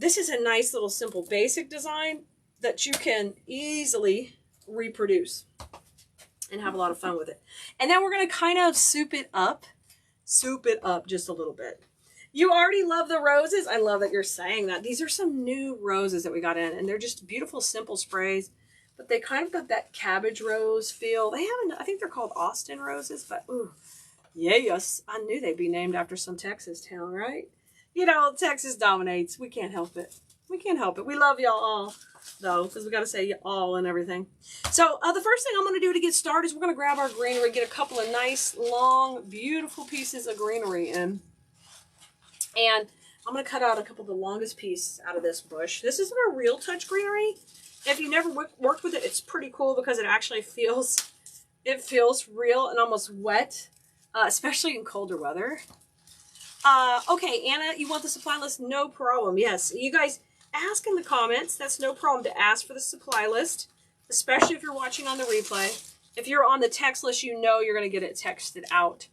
this is a nice little simple basic design that you can easily reproduce and have a lot of fun with it. And then we're going to kind of soup it up just a little bit. You already love the roses. I love that you're saying that. These are some new roses that we got in, and they're just beautiful, simple sprays, but they kind of got that cabbage rose feel. They haven't, I think they're called Austin roses, but ooh, yes, I knew they'd be named after some Texas town, right? You know, Texas dominates. We can't help it. We can't help it. We love y'all all, though, because we got to say all and everything. So the first thing I'm going to do to get started is we're going to grab our greenery, get a couple of nice, long, beautiful pieces of greenery in. And I'm going to cut out a couple of the longest pieces out of this bush. This is our Real Touch greenery. If you've never worked with it, it's pretty cool because it actually feels real and almost wet, especially in colder weather. Okay, Anna, you want the supply list? No problem. Yes, you guys ask in the comments. That's no problem to ask for the supply list, especially if you're watching on the replay. If you're on the text list, you know you're going to get it texted out.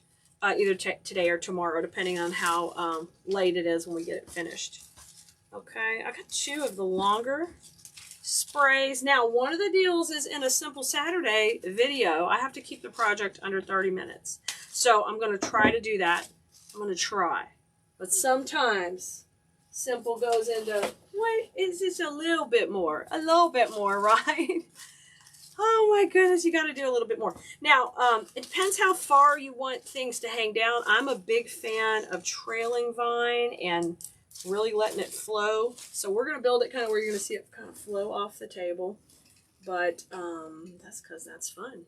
Either today or tomorrow, depending on how late it is when we get it finished. Okay, I got 2 of the longer sprays. Now, one of the deals is in a Simple Saturday video, I have to keep the project under 30 minutes. So I'm going to try to do that. I'm going to try. But sometimes simple goes into, what is this, a little bit more, right? Oh my goodness, you got to do a little bit more. Now, it depends how far you want things to hang down. I'm a big fan of trailing vine and really letting it flow. So we're going to build it kind of where you're going to see it kind of flow off the table. But that's because that's fun.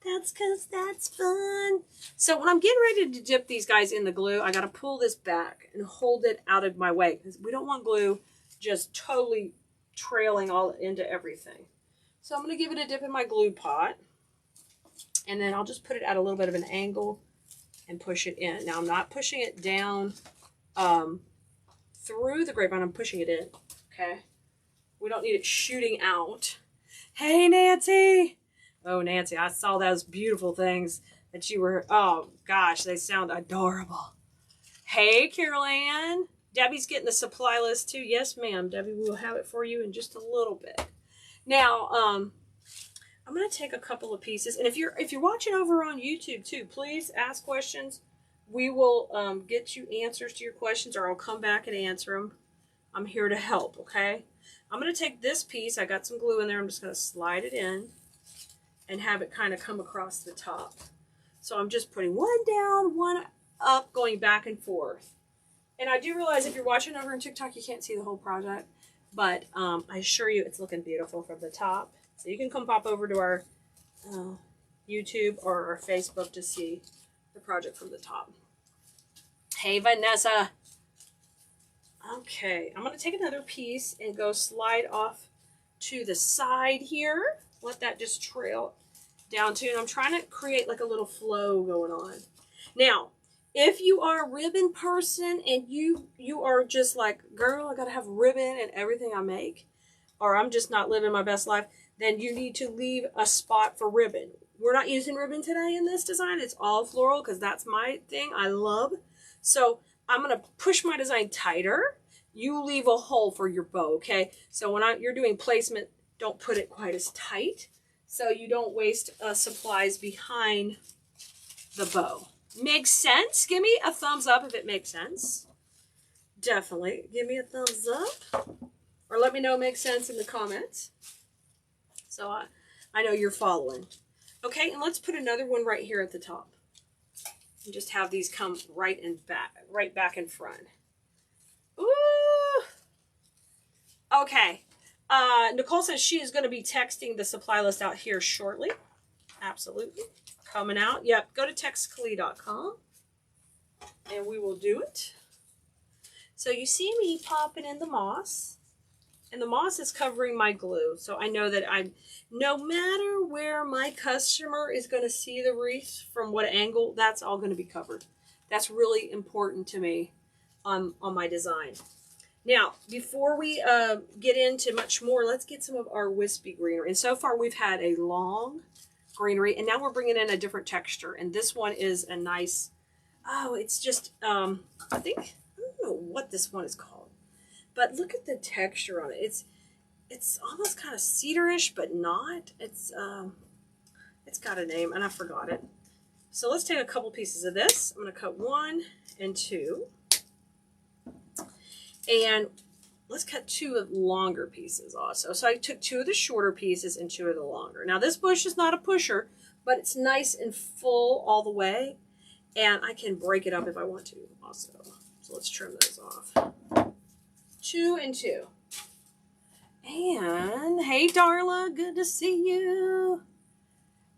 That's because that's fun. So when I'm getting ready to dip these guys in the glue, I got to pull this back and hold it out of my way, because we don't want glue just totally trailing all into everything. So I'm going to give it a dip in my glue pot, and then I'll just put it at a little bit of an angle and push it in. Now I'm not pushing it down through the grapevine, I'm pushing it in, okay? We don't need it shooting out. Hey, Nancy! Oh, Nancy, I saw those beautiful things that you were, oh gosh, they sound adorable. Hey, Carol Ann. Debbie's getting the supply list too. Yes, ma'am. Debbie, we will have it for you in just a little bit. Now, I'm going to take a couple of pieces, and if you're watching over on YouTube too, please ask questions. We will get you answers to your questions, or I'll come back and answer them. I'm here to help, okay? I'm going to take this piece. I got some glue in there. I'm just going to slide it in and have it kind of come across the top. So I'm just putting one down, one up, going back and forth. And I do realize if you're watching over on TikTok, you can't see the whole project. But I assure you it's looking beautiful from the top. So you can come pop over to our YouTube or our Facebook to see the project from the top. Hey, Vanessa. Okay, I'm going to take another piece and go slide off to the side here. Let that just trail down too. And I'm trying to create like a little flow going on. Now, if you are a ribbon person and you are just like, girl, I got to have ribbon in everything I make, or I'm just not living my best life, then you need to leave a spot for ribbon. We're not using ribbon today in this design. It's all floral because that's my thing. I love. So I'm going to push my design tighter. You leave a hole for your bow, okay? So when you're doing placement, don't put it quite as tight so you don't waste supplies behind the bow. Makes sense? Give me a thumbs up if it makes sense. Definitely. Give me a thumbs up. Or let me know it makes sense in the comments. So I know you're following. Okay, and let's put another one right here at the top. And just have these come right back in front. Ooh. Okay. Nicole says she is going to be texting the supply list out here shortly. Absolutely. Coming out. Yep. Go to textkele.com and we will do it. So you see me popping in the moss, and the moss is covering my glue. So I know that no matter where my customer is going to see the wreath, from what angle, that's all going to be covered. That's really important to me on my design. Now, before we get into much more, let's get some of our wispy greenery. And so far we've had a long greenery, and now we're bringing in a different texture. And this one is a nice, oh, it's just, I don't know what this one is called. But look at the texture on it. It's almost kind of cedarish, but not. It's got a name, and I forgot it. So let's take a couple pieces of this. I'm going to cut 1 and 2. And let's cut 2 of the longer pieces also. So I took 2 of the shorter pieces and 2 of the longer. Now this bush is not a pusher, but it's nice and full all the way. And I can break it up if I want to also. So let's trim those off. 2 and 2. And hey, Darla, good to see you.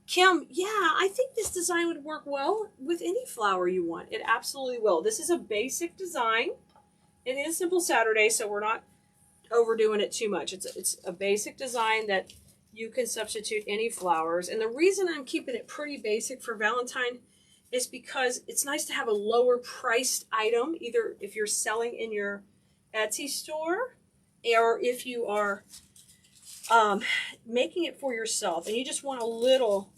Kim, yeah, I think this design would work well with any flower you want. It absolutely will. This is a basic design. It is Simple Saturday, so we're not overdoing it too much. It's a basic design that you can substitute any flowers. And the reason I'm keeping it pretty basic for Valentine is because it's nice to have a lower priced item, either if you're selling in your Etsy store or if you are making it for yourself and you just want a little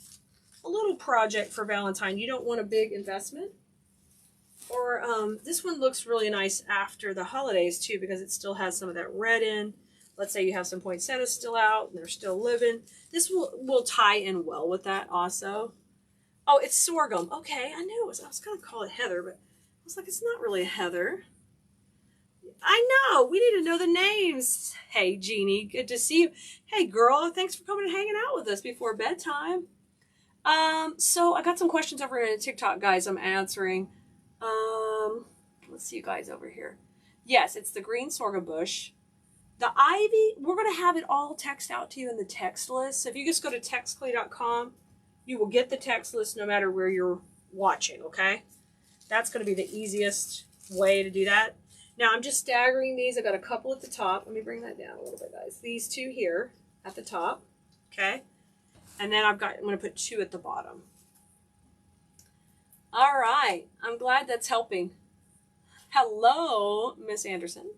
project for Valentine. You don't want a big investment. Or this one looks really nice after the holidays too, because it still has some of that red in. Let's say you have some poinsettias still out and they're still living. This will tie in well with that also. Oh, it's sorghum. Okay, I knew it was. I was going to call it heather, but I was like, it's not really a heather. I know. We need to know the names. Hey, Jeannie, good to see you. Hey, girl, thanks for coming and hanging out with us before bedtime. So I got some questions over in TikTok, guys. I'm answering. Let's see you guys over here. Yes, it's the green sorghum bush. The ivy, we're going to have it all text out to you in the text list. So if you just go to textclee.com, you will get the text list no matter where you're watching, okay? That's going to be the easiest way to do that. Now, I'm just staggering these. I've got a couple at the top. Let me bring that down a little bit, guys. These 2 here at the top, okay? And then I'm going to put 2 at the bottom. All right. I'm glad that's helping. Hello, Miss Anderson.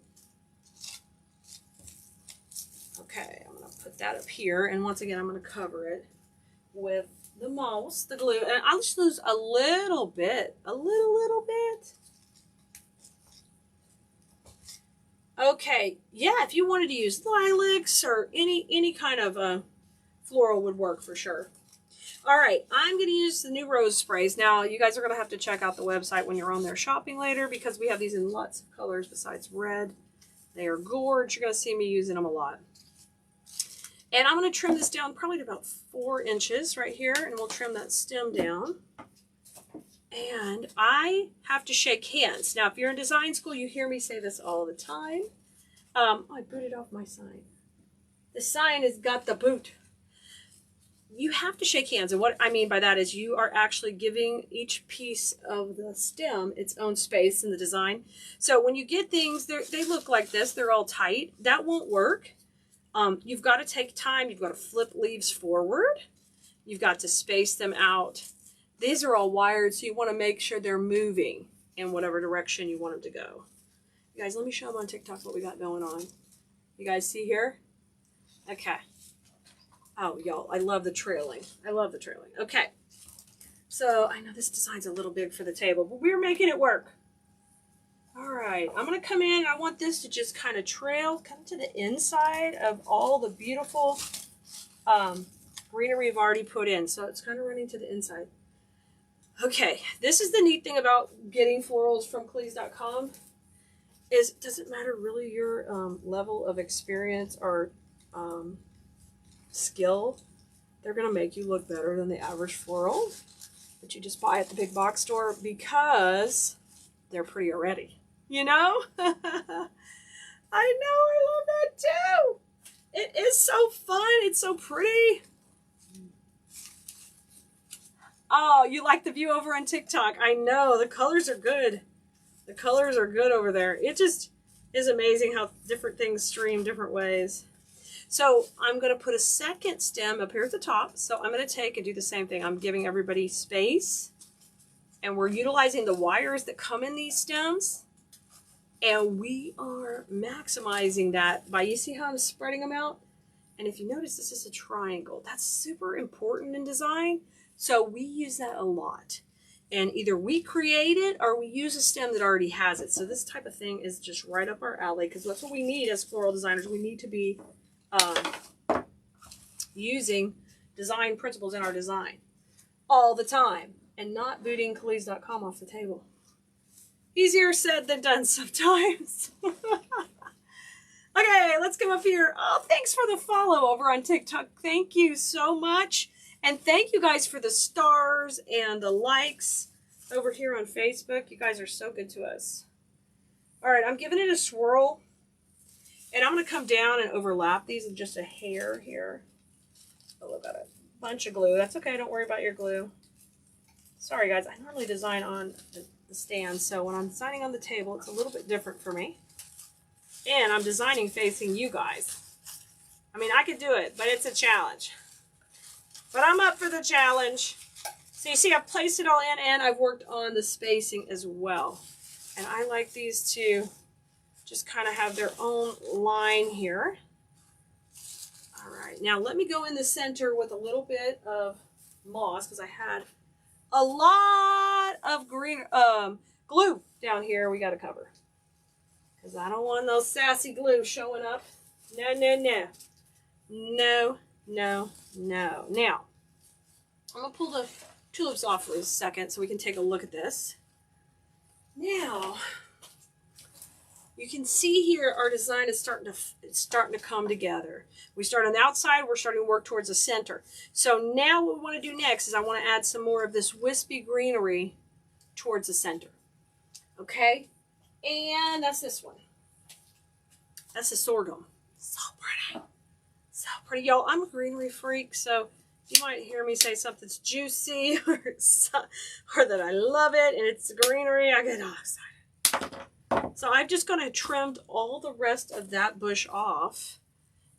Okay, I'm going to put that up here. And once again, I'm going to cover it with the moss, the glue. And I'll just lose a little bit. A little bit. Okay, yeah, if you wanted to use lilacs or any kind of floral would work for sure. All right, I'm going to use the new rose sprays. Now, you guys are going to have to check out the website when you're on there shopping later because we have these in lots of colors besides red. They are gorgeous. You're going to see me using them a lot. And I'm going to trim this down probably to about 4 inches right here, and we'll trim that stem down. And I have to shake hands. Now, if you're in design school, you hear me say this all the time. I booted off my sign. The sign has got the boot. You have to shake hands. And what I mean by that is you are actually giving each piece of the stem its own space in the design. So when you get things, they look like this. They're all tight. That won't work. You've got to take time. You've got to flip leaves forward. You've got to space them out. These are all wired, so you want to make sure they're moving in whatever direction you want them to go. You guys, let me show them on TikTok what we got going on. You guys see here? Okay. Oh, y'all, I love the trailing. I love the trailing. Okay. So I know this design's a little big for the table, but we're making it work. All right. I'm going to come in. I want this to just kind of trail, come to the inside of all the beautiful greenery we've already put in. So it's kind of running to the inside. Okay. This is the neat thing about getting florals from Keleas.com is it doesn't matter really your level of experience or skill. They're going to make you look better than the average floral that you just buy at the big box store because they're pretty already. You know? I know. I love that too. It is so fun. It's so pretty. Oh, you like the view over on TikTok. I know. The colors are good. The colors are good over there. It just is amazing how different things stream different ways. So I'm going to put a second stem up here at the top. So I'm going to take and do the same thing. I'm giving everybody space. And we're utilizing the wires that come in these stems. And we are maximizing that by, you see how I'm spreading them out? And if you notice, this is a triangle. That's super important in design. So we use that a lot. And either we create it or we use a stem that already has it. So this type of thing is just right up our alley, because that's what we need as floral designers. We need to be using design principles in our design all the time and not booting Keleas.com off the table. Easier said than done sometimes. Okay, let's come up here. Oh, thanks for the follow over on TikTok. Thank you so much. And thank you guys for the stars and the likes over here on Facebook. You guys are so good to us. All right, I'm giving it a swirl. And I'm going to come down and overlap these with just a hair here. Oh, look at it. Bunch of glue. That's okay. Don't worry about your glue. Sorry, guys. I normally design on the stand, so when I'm designing on the table, it's a little bit different for me. And I'm designing facing you guys. I mean, I could do it, but it's a challenge. But I'm up for the challenge. So you see, I've placed it all in, and I've worked on the spacing as well. And I like these to just kind of have their own line here. All right, now let me go in the center with a little bit of moss, because I had a lot of green glue down here we got to cover. Because I don't want no sassy glue showing up. No, no, no. No, no, no. Now, I'm going to pull the tulips off for a second so we can take a look at this. Now, you can see here our design is starting to come together. We start on the outside, we're starting to work towards the center. So now what we want to do next is I want to add some more of this wispy greenery towards the center. Okay? And that's this one. That's the sorghum. So pretty. So pretty. Y'all, I'm a greenery freak, so you might hear me say something's juicy or that I love it and it's greenery. I get all excited. So I'm just going to trim all the rest of that bush off.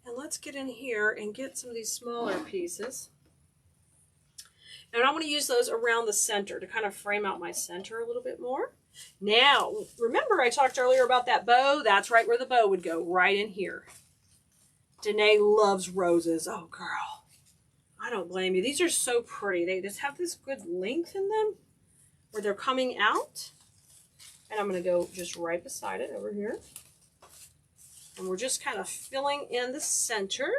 And let's get in here and get some of these smaller pieces. And I want to use those around the center to kind of frame out my center a little bit more. Now, remember I talked earlier about that bow? That's right where the bow would go, right in here. Danae loves roses. Oh, girl. I don't blame you. These are so pretty. They just have this good length in them where they're coming out. And I'm going to go just right beside it over here. And we're just kind of filling in the center.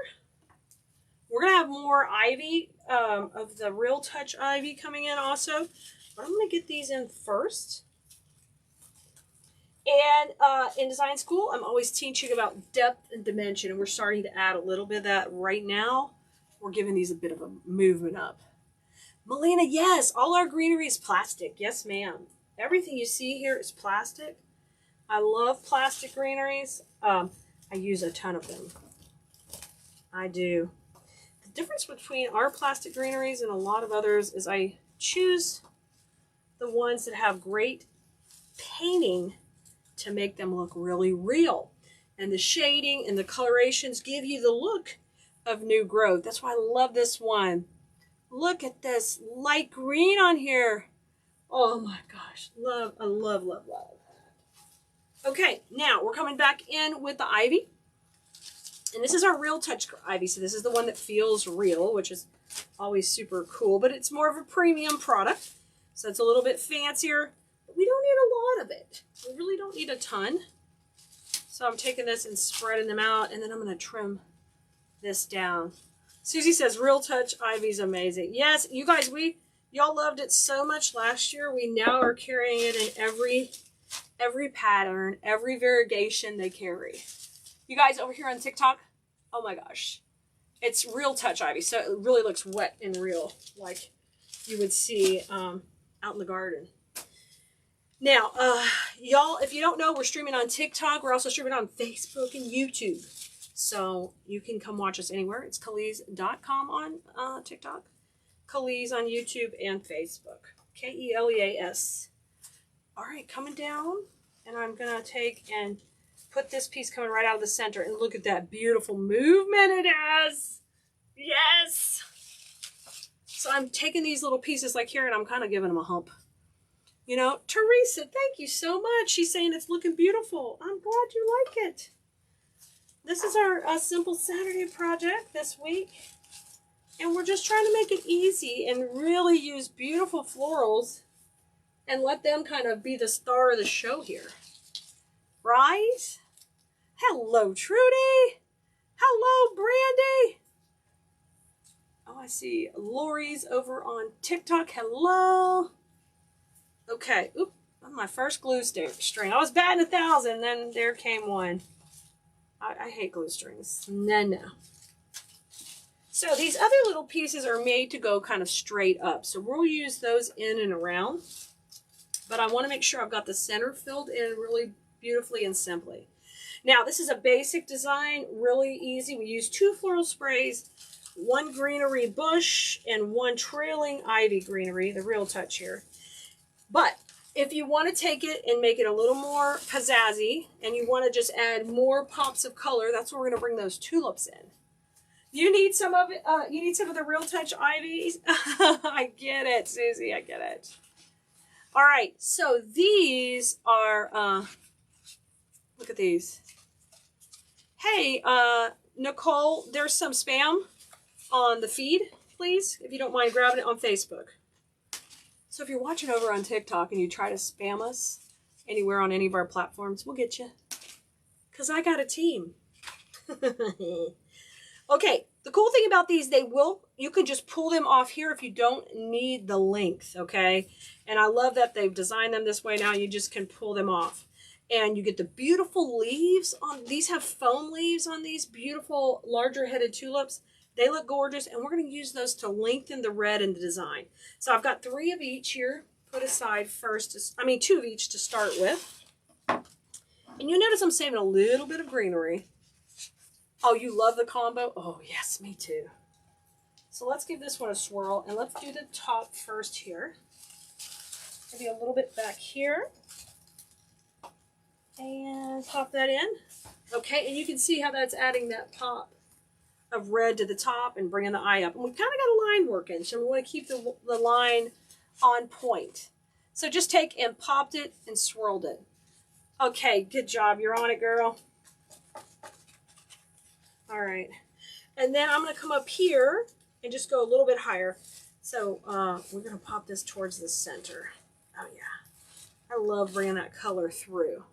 We're going to have more ivy, of the Real Touch ivy coming in also. But I'm going to get these in first. And in design school, I'm always teaching about depth and dimension. And we're starting to add a little bit of that right now. We're giving these a bit of a movement up. Melina, yes, all our greenery is plastic. Yes, ma'am. Everything you see here is plastic. I love plastic greeneries. I use a ton of them. I do. The difference between our plastic greeneries and a lot of others is I choose the ones that have great painting to make them look really real. And the shading and the colorations give you the look of new growth. That's why I love this one. Look at this light green on here. Oh my gosh. Love, I love, love, love. Okay, now we're coming back in with the ivy. And this is our Real Touch ivy. So this is the one that feels real, which is always super cool. But it's more of a premium product. So it's a little bit fancier. But we don't need a lot of it. We really don't need a ton. So I'm taking this and spreading them out. And then I'm going to trim this down. Susie says Real Touch ivy's amazing. Yes, you guys, y'all loved it so much last year. We now are carrying it in every pattern, every variegation they carry. You guys over here on TikTok, oh my gosh. It's Real Touch ivy, so it really looks wet and real, like you would see out in the garden. Now, y'all, if you don't know, we're streaming on TikTok. We're also streaming on Facebook and YouTube. So you can come watch us anywhere. It's Keleas.com on TikTok. Keleas on YouTube and Facebook. Keleas. All right, coming down. And I'm going to take and put this piece coming right out of the center. And look at that beautiful movement it has. Yes. So I'm taking these little pieces like here and I'm kind of giving them a hump. You know, Teresa, thank you so much. She's saying it's looking beautiful. I'm glad you like it. This is our Simple Saturday project this week. And we're just trying to make it easy and really use beautiful florals and let them kind of be the star of the show here. Right? Hello, Trudy. Hello, Brandy. Oh, I see Lori's over on TikTok. Hello. Okay. Oop. My first glue string. I was batting 1,000, then there came one. I hate glue strings. No. So these other little pieces are made to go kind of straight up. So we'll use those in and around. But I want to make sure I've got the center filled in really beautifully and simply. Now, this is a basic design, really easy. We use 2 floral sprays, 1 greenery bush, and 1 trailing ivy greenery, the real touch here. But if you want to take it and make it a little more pizzazzy, and you want to just add more pops of color, that's where we're going to bring those tulips in. You need some of it. You need some of the real touch ivies. I get it, Susie. I get it. All right. So these are. Look at these. Hey, Nicole. There's some spam on the feed, please, if you don't mind grabbing it on Facebook. So if you're watching over on TikTok and you try to spam us anywhere on any of our platforms, we'll get you. Because I got a team. Okay, the cool thing about these, you can just pull them off here if you don't need the length, okay? And I love that they've designed them this way now. You just can pull them off. And you get the beautiful leaves on these. Have foam leaves on these beautiful larger headed tulips. They look gorgeous, and we're going to use those to lengthen the red in the design. So I've got 3 of each here put aside first. 2 of each to start with. And you notice I'm saving a little bit of greenery. Oh, you love the combo? Oh, yes, me too. So let's give this one a swirl, and let's do the top first here. Maybe a little bit back here. And pop that in. Okay, and you can see how that's adding that pop of red to the top and bringing the eye up. And we've kind of got a line working, so we want to keep the line on point. So just take and popped it and swirled it. Okay, good job. You're on it, girl. All right. And then I'm going to come up here and just go a little bit higher. So we're going to pop this towards the center. Oh, yeah. I love bringing that color through.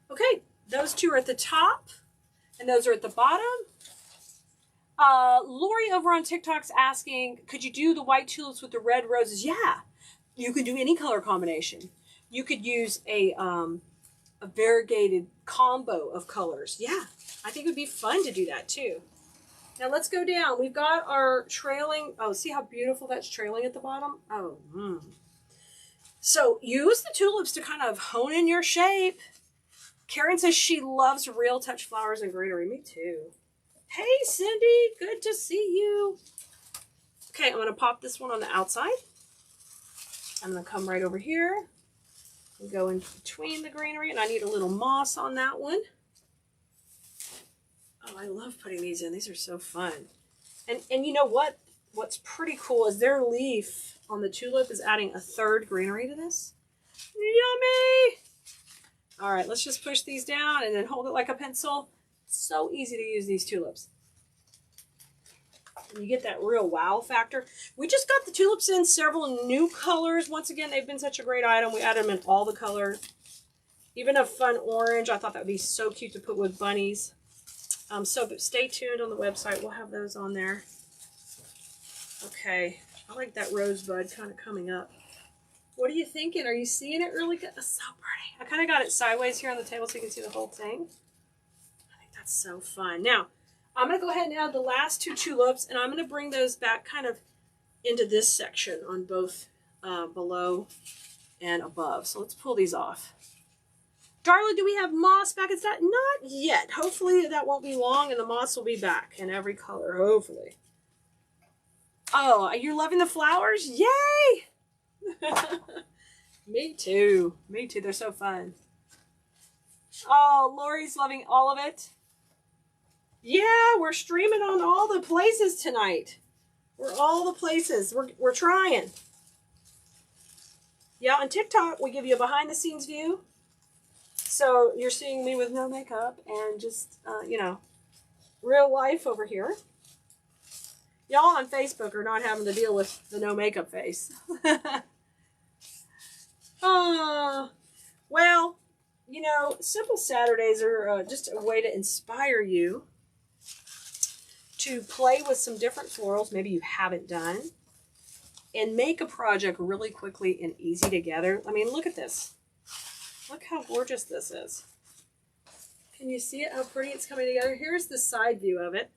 Okay, those 2 are at the top, and those are at the bottom. Lori over on TikTok's asking, could you do the white tulips with the red roses? Yeah, you could do any color combination. You could use a variegated combo of colors. Yeah, I think it would be fun to do that too. Now let's go down. We've got our trailing. Oh, see how beautiful that's trailing at the bottom? Oh, So use the tulips to kind of hone in your shape. Karen says she loves real touch flowers and greenery. Me too. Hey, Cindy. Good to see you. Okay, I'm going to pop this one on the outside. I'm going to come right over here and go in between the greenery. And I need a little moss on that one. Oh, I love putting these in. These are so fun. And you know what? What's pretty cool is their leaf on the tulip is adding a 3rd greenery to this. Yummy! All right, let's just push these down and then hold it like a pencil. It's so easy to use these tulips. And you get that real wow factor. We just got the tulips in several new colors. Once again, they've been such a great item. We added them in all the colors. Even a fun orange. I thought that would be so cute to put with bunnies. But stay tuned on the website. We'll have those on there. Okay, I like that rosebud kind of coming up. What are you thinking? Are you seeing it really good? That's so pretty. I kind of got it sideways here on the table so you can see the whole thing. I think that's so fun. Now, I'm going to go ahead and add the last 2 tulips, and I'm going to bring those back kind of into this section on both below and above. So let's pull these off. Darla, do we have moss back? It's not yet. Hopefully that won't be long, and the moss will be back in every color, hopefully. Oh, you're loving the flowers? Yay! Me too. Me too. They're so fun. Oh, Lori's loving all of it. Yeah, we're streaming on all the places tonight. We're all the places. We're trying. Yeah, on TikTok, we give you a behind-the-scenes view. So you're seeing me with no makeup and just, real life over here. Y'all on Facebook are not having to deal with the no makeup face. Well, you know, Simple Saturdays are just a way to inspire you to play with some different florals maybe you haven't done and make a project really quickly and easy together. I mean, look at this. Look how gorgeous this is. Can you see it, how pretty it's coming together? Here's the side view of it.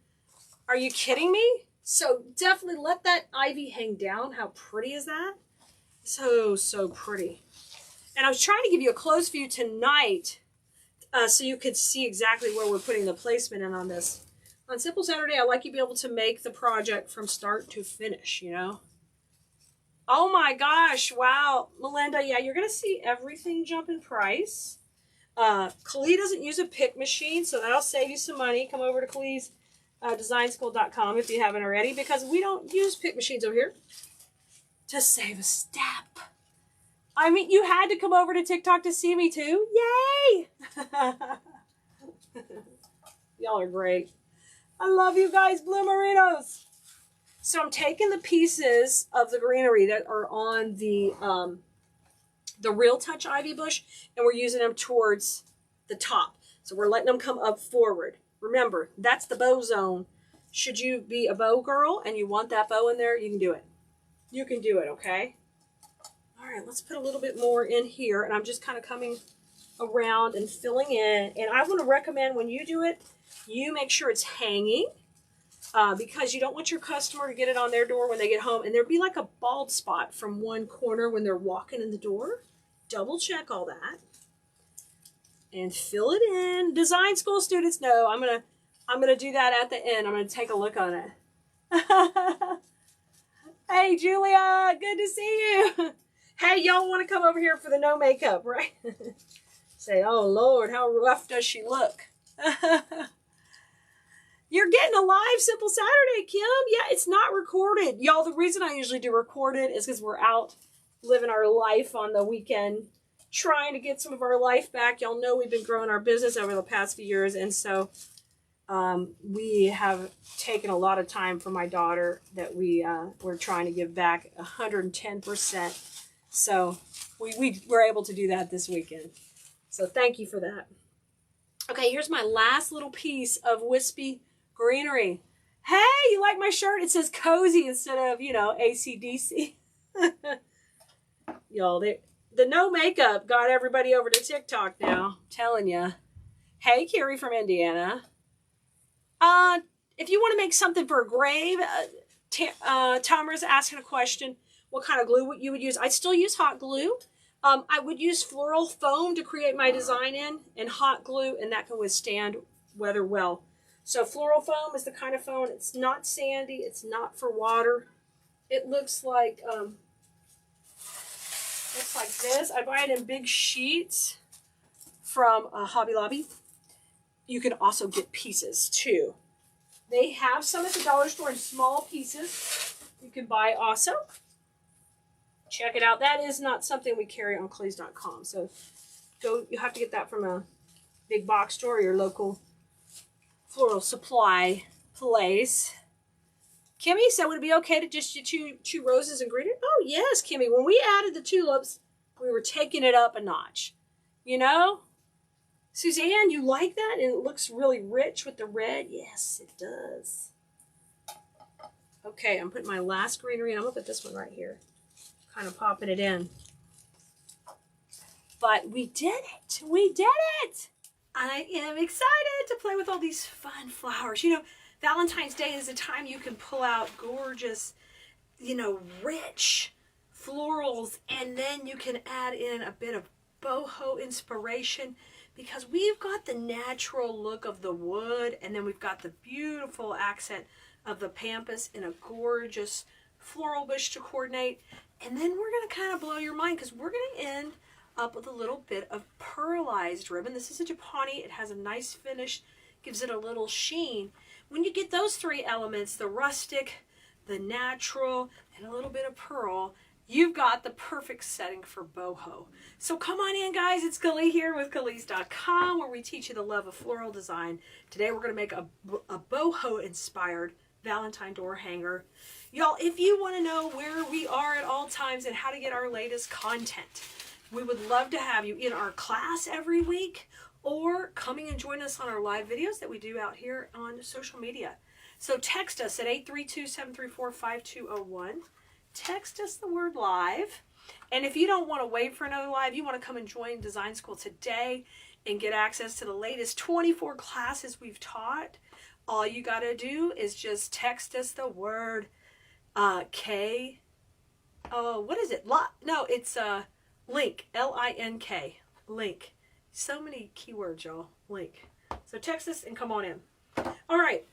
Are you kidding me? So definitely let that ivy hang down. How pretty is that? So, so pretty. And I was trying to give you a close view tonight so you could see exactly where we're putting the placement in on this. On Simple Saturday, I like you to be able to make the project from start to finish, you know? Oh my gosh, wow. Melinda, yeah, you're going to see everything jump in price. Keleas doesn't use a pick machine, so that'll save you some money. Come over to Keleas designschool.com if you haven't already, because we don't use pick machines over here to save a step. I mean, you had to come over to TikTok to see me too. Yay! Y'all are great. I love you guys, Blue Merinos. So I'm taking the pieces of the greenery that are on the Real Touch ivy bush, and we're using them towards the top. So we're letting them come up forward. Remember, that's the bow zone. Should you be a bow girl and you want that bow in there, you can do it. You can do it, okay? All right, let's put a little bit more in here, and I'm just kind of coming around and filling in. And I want to recommend when you do it, you make sure it's hanging because you don't want your customer to get it on their door when they get home and there'd be like a bald spot from one corner when they're walking in the door. Double check all that and fill it in. Design school students know I'm gonna do that at the end. I'm gonna take a look on it. Hey Julia, good to see you. Hey, y'all want to come over here for the no makeup, right? Say, oh Lord, how rough does she look? You're getting a live Simple Saturday, Kim. Yeah, it's not recorded. Y'all, the reason I usually do recorded is because we're out living our life on the weekend, trying to get some of our life back. Y'all know we've been growing our business over the past few years, and so we have taken a lot of time for my daughter that we're trying to give back 110%. So we were able to do that this weekend. So thank you for that. Okay, here's my last little piece of wispy greenery. Hey, you like my shirt? It says cozy instead of, you know, AC/DC. Y'all, the no makeup got everybody over to TikTok now. I'm telling you. Hey, Carrie from Indiana. If you want to make something for a grave, Tamara's asking a question. What kind of glue you would use? I'd still use hot glue. I would use floral foam to create my design in, and hot glue, and that can withstand weather well. So floral foam is the kind of foam. It's not sandy. It's not for water. It looks like this. I buy it in big sheets from Hobby Lobby. You can also get pieces too. They have some at the dollar store in small pieces. You can buy also. Check it out. That is not something we carry on Keleas.com. So you have to get that from a big box store or your local floral supply place. Kimmy said, would it be okay to just do two roses and greenery? Oh, yes, Kimmy. When we added the tulips, we were taking it up a notch. You know? Suzanne, you like that? And it looks really rich with the red. Yes, it does. Okay, I'm putting my last greenery, and I'm going to put this one right here. Kind of popping it in. But we did it. We did it. I am excited to play with all these fun flowers. You know, Valentine's Day is a time you can pull out gorgeous, you know, rich florals, and then you can add in a bit of boho inspiration because we've got the natural look of the wood, and then we've got the beautiful accent of the pampas in a gorgeous floral bush to coordinate. And then we're going to kind of blow your mind because we're going to end up with a little bit of pearlized ribbon. This is a Japani. It has a nice finish, gives it a little sheen. When you get those three elements, the rustic, the natural, and a little bit of pearl, you've got the perfect setting for boho. So come on in, guys. It's Keleas here with Keleas.com, where we teach you the love of floral design. Today we're going to make a boho-inspired Valentine door hanger. Y'all, if you want to know where we are at all times and how to get our latest content, We would love to have you in our class every week or coming and join us on our live videos that we do out here on social media. So text us at 832-734-5201. Text us the word live. And if you don't want to wait for another live, you want to come and join Design School today and get access to the latest 24 classes we've taught, all you got to do is just text us the word K. Oh, what is it? No, it's link. L-I-N-K. Link. So many keywords, y'all. Link. So text us and come on in. All right.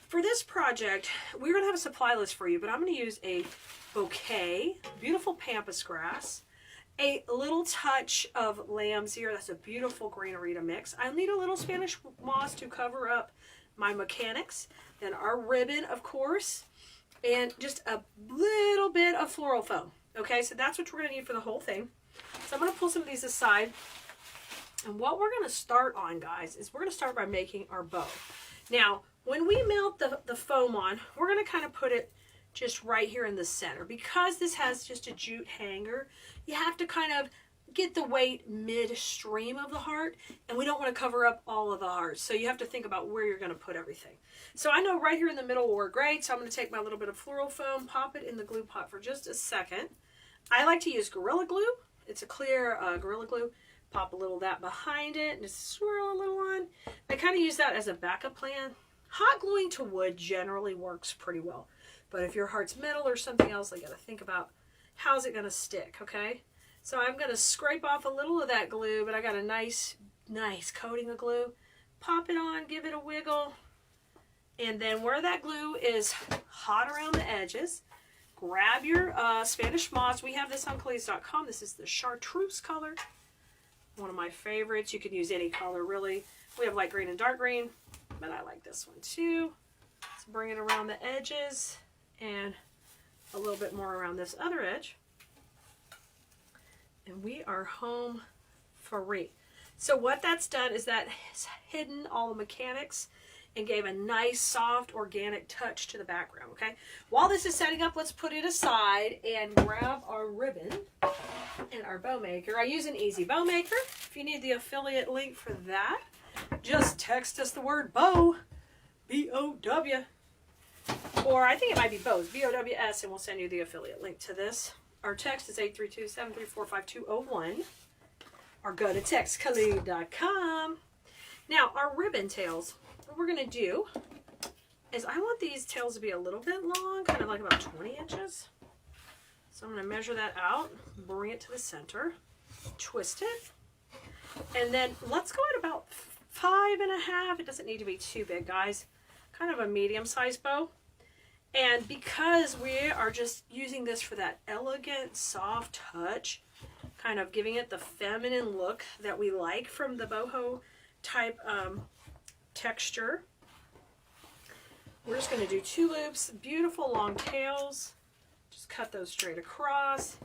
For this project, we're going to have a supply list for you, but I'm going to use a bouquet, beautiful pampas grass, a little touch of lamb's ear. That's a beautiful greenery to mix. I'll need a little Spanish moss to cover up my mechanics. Then our ribbon, of course, and just a little bit of floral foam. Okay, so that's what we're going to need for the whole thing. So I'm going to pull some of these aside. And what we're going to start on, guys, is we're going to start by making our bow. Now, when we melt the foam on, we're going to kind of put it just right here in the center. Because this has just a jute hanger, you have to kind of get the weight midstream of the heart, and we don't want to cover up all of the hearts. So you have to think about where you're going to put everything. So I know right here in the middle will work great, so I'm going to take my little bit of floral foam, pop it in the glue pot for just a second. I like to use Gorilla Glue. It's a clear Gorilla Glue. Pop a little of that behind it and just swirl a little on. I kind of use that as a backup plan. Hot gluing to wood generally works pretty well. But if your heart's metal or something else, I got to think about how's it going to stick, okay? So I'm going to scrape off a little of that glue, but I got a nice coating of glue. Pop it on, give it a wiggle. And then where that glue is hot around the edges, grab your Spanish moss. We have this on Keleas.com. This is the chartreuse color. One of my favorites. You can use any color, really. We have light green and dark green, but I like this one too. Let's bring it around the edges and a little bit more around this other edge. And we are home free. So what that's done is that has hidden all the mechanics and gave a nice, soft, organic touch to the background, okay? While this is setting up, let's put it aside and grab our ribbon and our bow maker. I use an easy bow maker. If you need the affiliate link for that, just text us the word bow, B-O-W, or I think it might be bows, B-O-W-S, and we'll send you the affiliate link to this. Our text is 832-734-5201, or go to textkeleas.com. Now, our ribbon tails, what we're going to do is I want these tails to be a little bit long, kind of like about 20 inches. So I'm going to measure that out, bring it to the center, twist it, and then let's go at about 5.5. It doesn't need to be too big, guys. Kind of a medium-sized bow. And because we are just using this for that elegant, soft touch, kind of giving it the feminine look that we like from the boho type texture, we're just going to do 2 loops, beautiful long tails. Just cut those straight across.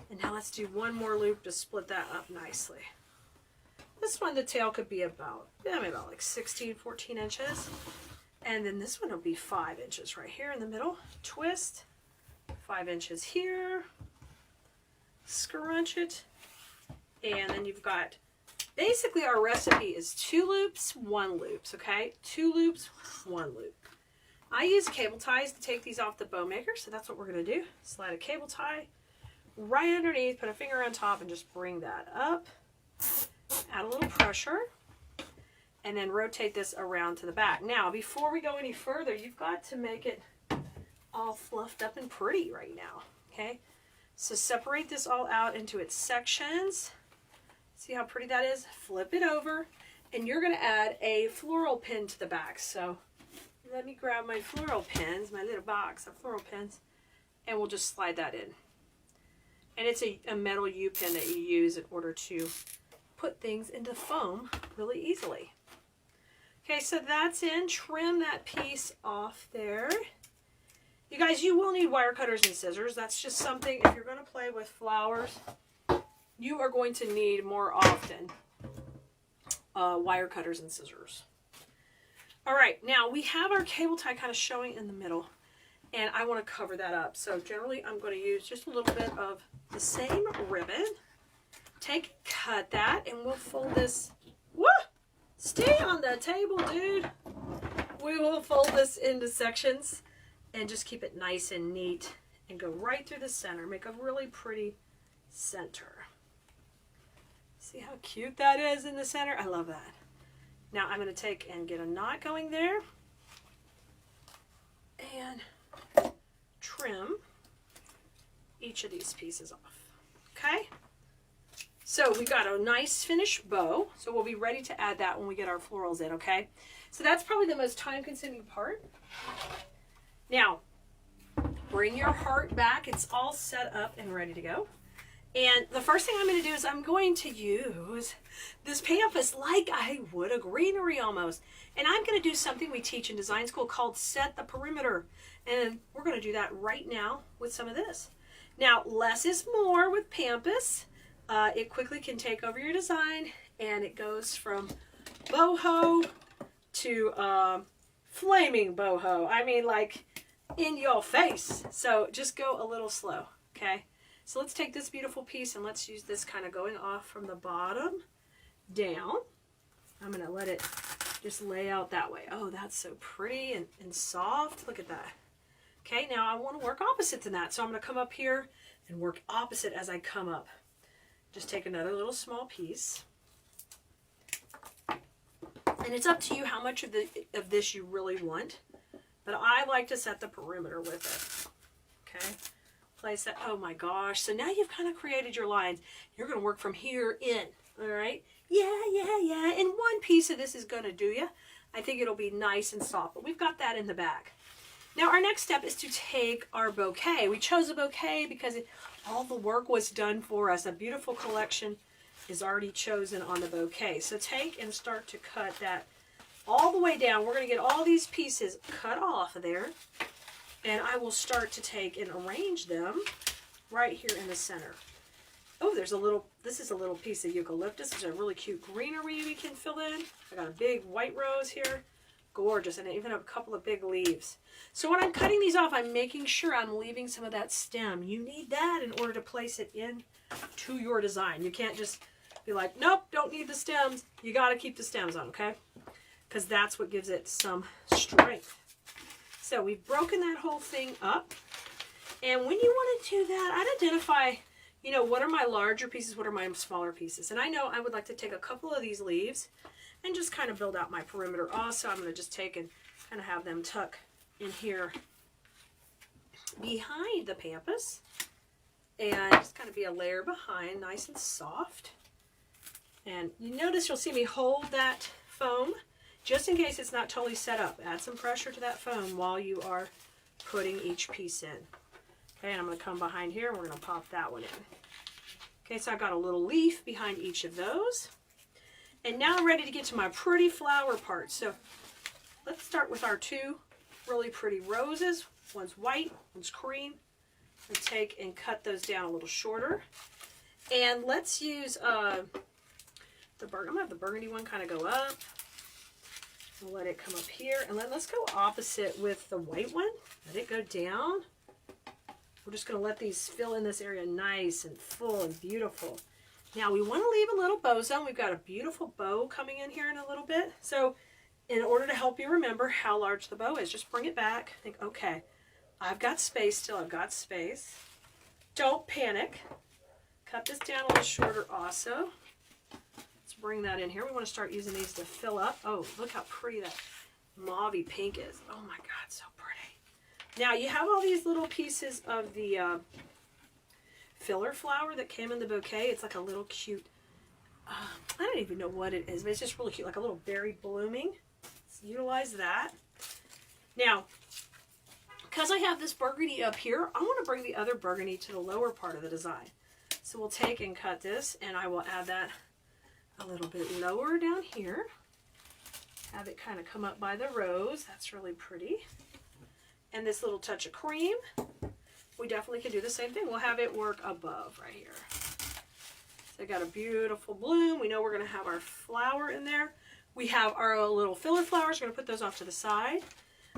And now let's do 1 more loop to split that up nicely. This one, the tail could be about, maybe about like 16, 14 inches. And then this one will be 5 inches right here in the middle. Twist, 5 inches here. Scrunch it. And then you've got, basically our recipe is 2 loops, 1 loops, okay? 2 loops, 1 loop. I use cable ties to take these off the bow maker, so that's what we're going to do. Slide a cable tie right underneath, put a finger on top, and just bring that up. Add a little pressure, and then rotate this around to the back. Now, before we go any further, you've got to make it all fluffed up and pretty right now, okay? So separate this all out into its sections. See how pretty that is? Flip it over, and you're going to add a floral pin to the back. So let me grab my floral pins, my little box of floral pins, and we'll just slide that in. And it's a metal U-pin that you use in order to put things into foam really easily. Okay, so that's in. Trim that piece off there. You guys, you will need wire cutters and scissors. That's just something, if you're going to play with flowers, you are going to need more often wire cutters and scissors. All right, now we have our cable tie kind of showing in the middle, and I want to cover that up. So generally I'm going to use just a little bit of the same ribbon, cut that, and we'll fold this. Woo! Stay on the table, dude. We will fold this into sections and just keep it nice and neat and go right through the center. Make a really pretty center. See how cute that is in the center? I love that. Now I'm going to take and get a knot going there and trim each of these pieces off. Okay? So we got a nice finished bow. So we'll be ready to add that when we get our florals in, okay? So that's probably the most time-consuming part. Now, bring your heart back. It's all set up and ready to go. And the first thing I'm going to do is I'm going to use this pampas like I would a greenery almost. And I'm going to do something we teach in design school called set the perimeter. And we're going to do that right now with some of this. Now, less is more with pampas. It quickly can take over your design, and it goes from boho to flaming boho. I mean, like in your face. So just go a little slow, okay? So let's take this beautiful piece and let's use this kind of going off from the bottom down. I'm going to let it just lay out that way. Oh, that's so pretty and soft. Look at that. Okay, now I want to work opposite to that. So I'm going to come up here and work opposite as I come up. Just take another little small piece. And it's up to you how much of this you really want. But I like to set the perimeter with it. Okay. Place that. Oh my gosh. So now you've kind of created your lines. You're going to work from here in. All right. Yeah. And one piece of this is going to do you. I think it'll be nice and soft. But we've got that in the back. Now our next step is to take our bouquet. We chose a bouquet because all the work was done for us. A beautiful collection is already chosen on the bouquet. So take and start to cut that all the way down. We're going to get all these pieces cut off of there. And I will start to take and arrange them right here in the center. Oh, this is a little piece of eucalyptus. There's a really cute greenery we can fill in. I got a big white rose here. Gorgeous, and even a couple of big leaves. So when I'm cutting these off, I'm making sure I'm leaving some of that stem. You need that in order to place it in to your design. You can't just be like, nope, don't need the stems. You got to keep the stems on, okay? Because that's what gives it some strength. So we've broken that whole thing up. And when you want to do that, I'd identify, you know, what are my larger pieces, what are my smaller pieces. And I know I would like to take a couple of these leaves and just kind of build out my perimeter. Also, I'm going to just take and kind of have them tuck in here behind the pampas. And just kind of be a layer behind, nice and soft. And you notice you'll see me hold that foam just in case it's not totally set up. Add some pressure to that foam while you are putting each piece in. Okay, and I'm going to come behind here and we're going to pop that one in. Okay, so I've got a little leaf behind each of those. And now I'm ready to get to my pretty flower part. So let's start with our two really pretty roses. One's white, one's cream. And take and cut those down a little shorter. And let's use I'm going to have the burgundy one kind of go up. We'll let it come up here. And let's go opposite with the white one. Let it go down. We're just going to let these fill in this area nice and full and beautiful. Now we want to leave a little bow zone. We've got a beautiful bow coming in here in a little bit. So in order to help you remember how large the bow is, just bring it back. Think, okay, I've got space still. I've got space. Don't panic. Cut this down a little shorter also. Let's bring that in here. We want to start using these to fill up. Oh, look how pretty that mauve-y pink is. Oh my God, so pretty. Now you have all these little pieces of the filler flower that came in the bouquet. It's like a little cute, I don't even know what it is, but it's just really cute, like a little berry blooming. Let's utilize that. Now, because I have this burgundy up here, I want to bring the other burgundy to the lower part of the design. So we'll take and cut this, and I will add that a little bit lower down here. Have it kind of come up by the rose. That's really pretty. And this little touch of cream. We definitely can do the same thing. We'll have it work above right here. So I got a beautiful bloom. We know we're going to have our flower in there. We have our little filler flowers. We're going to put those off to the side.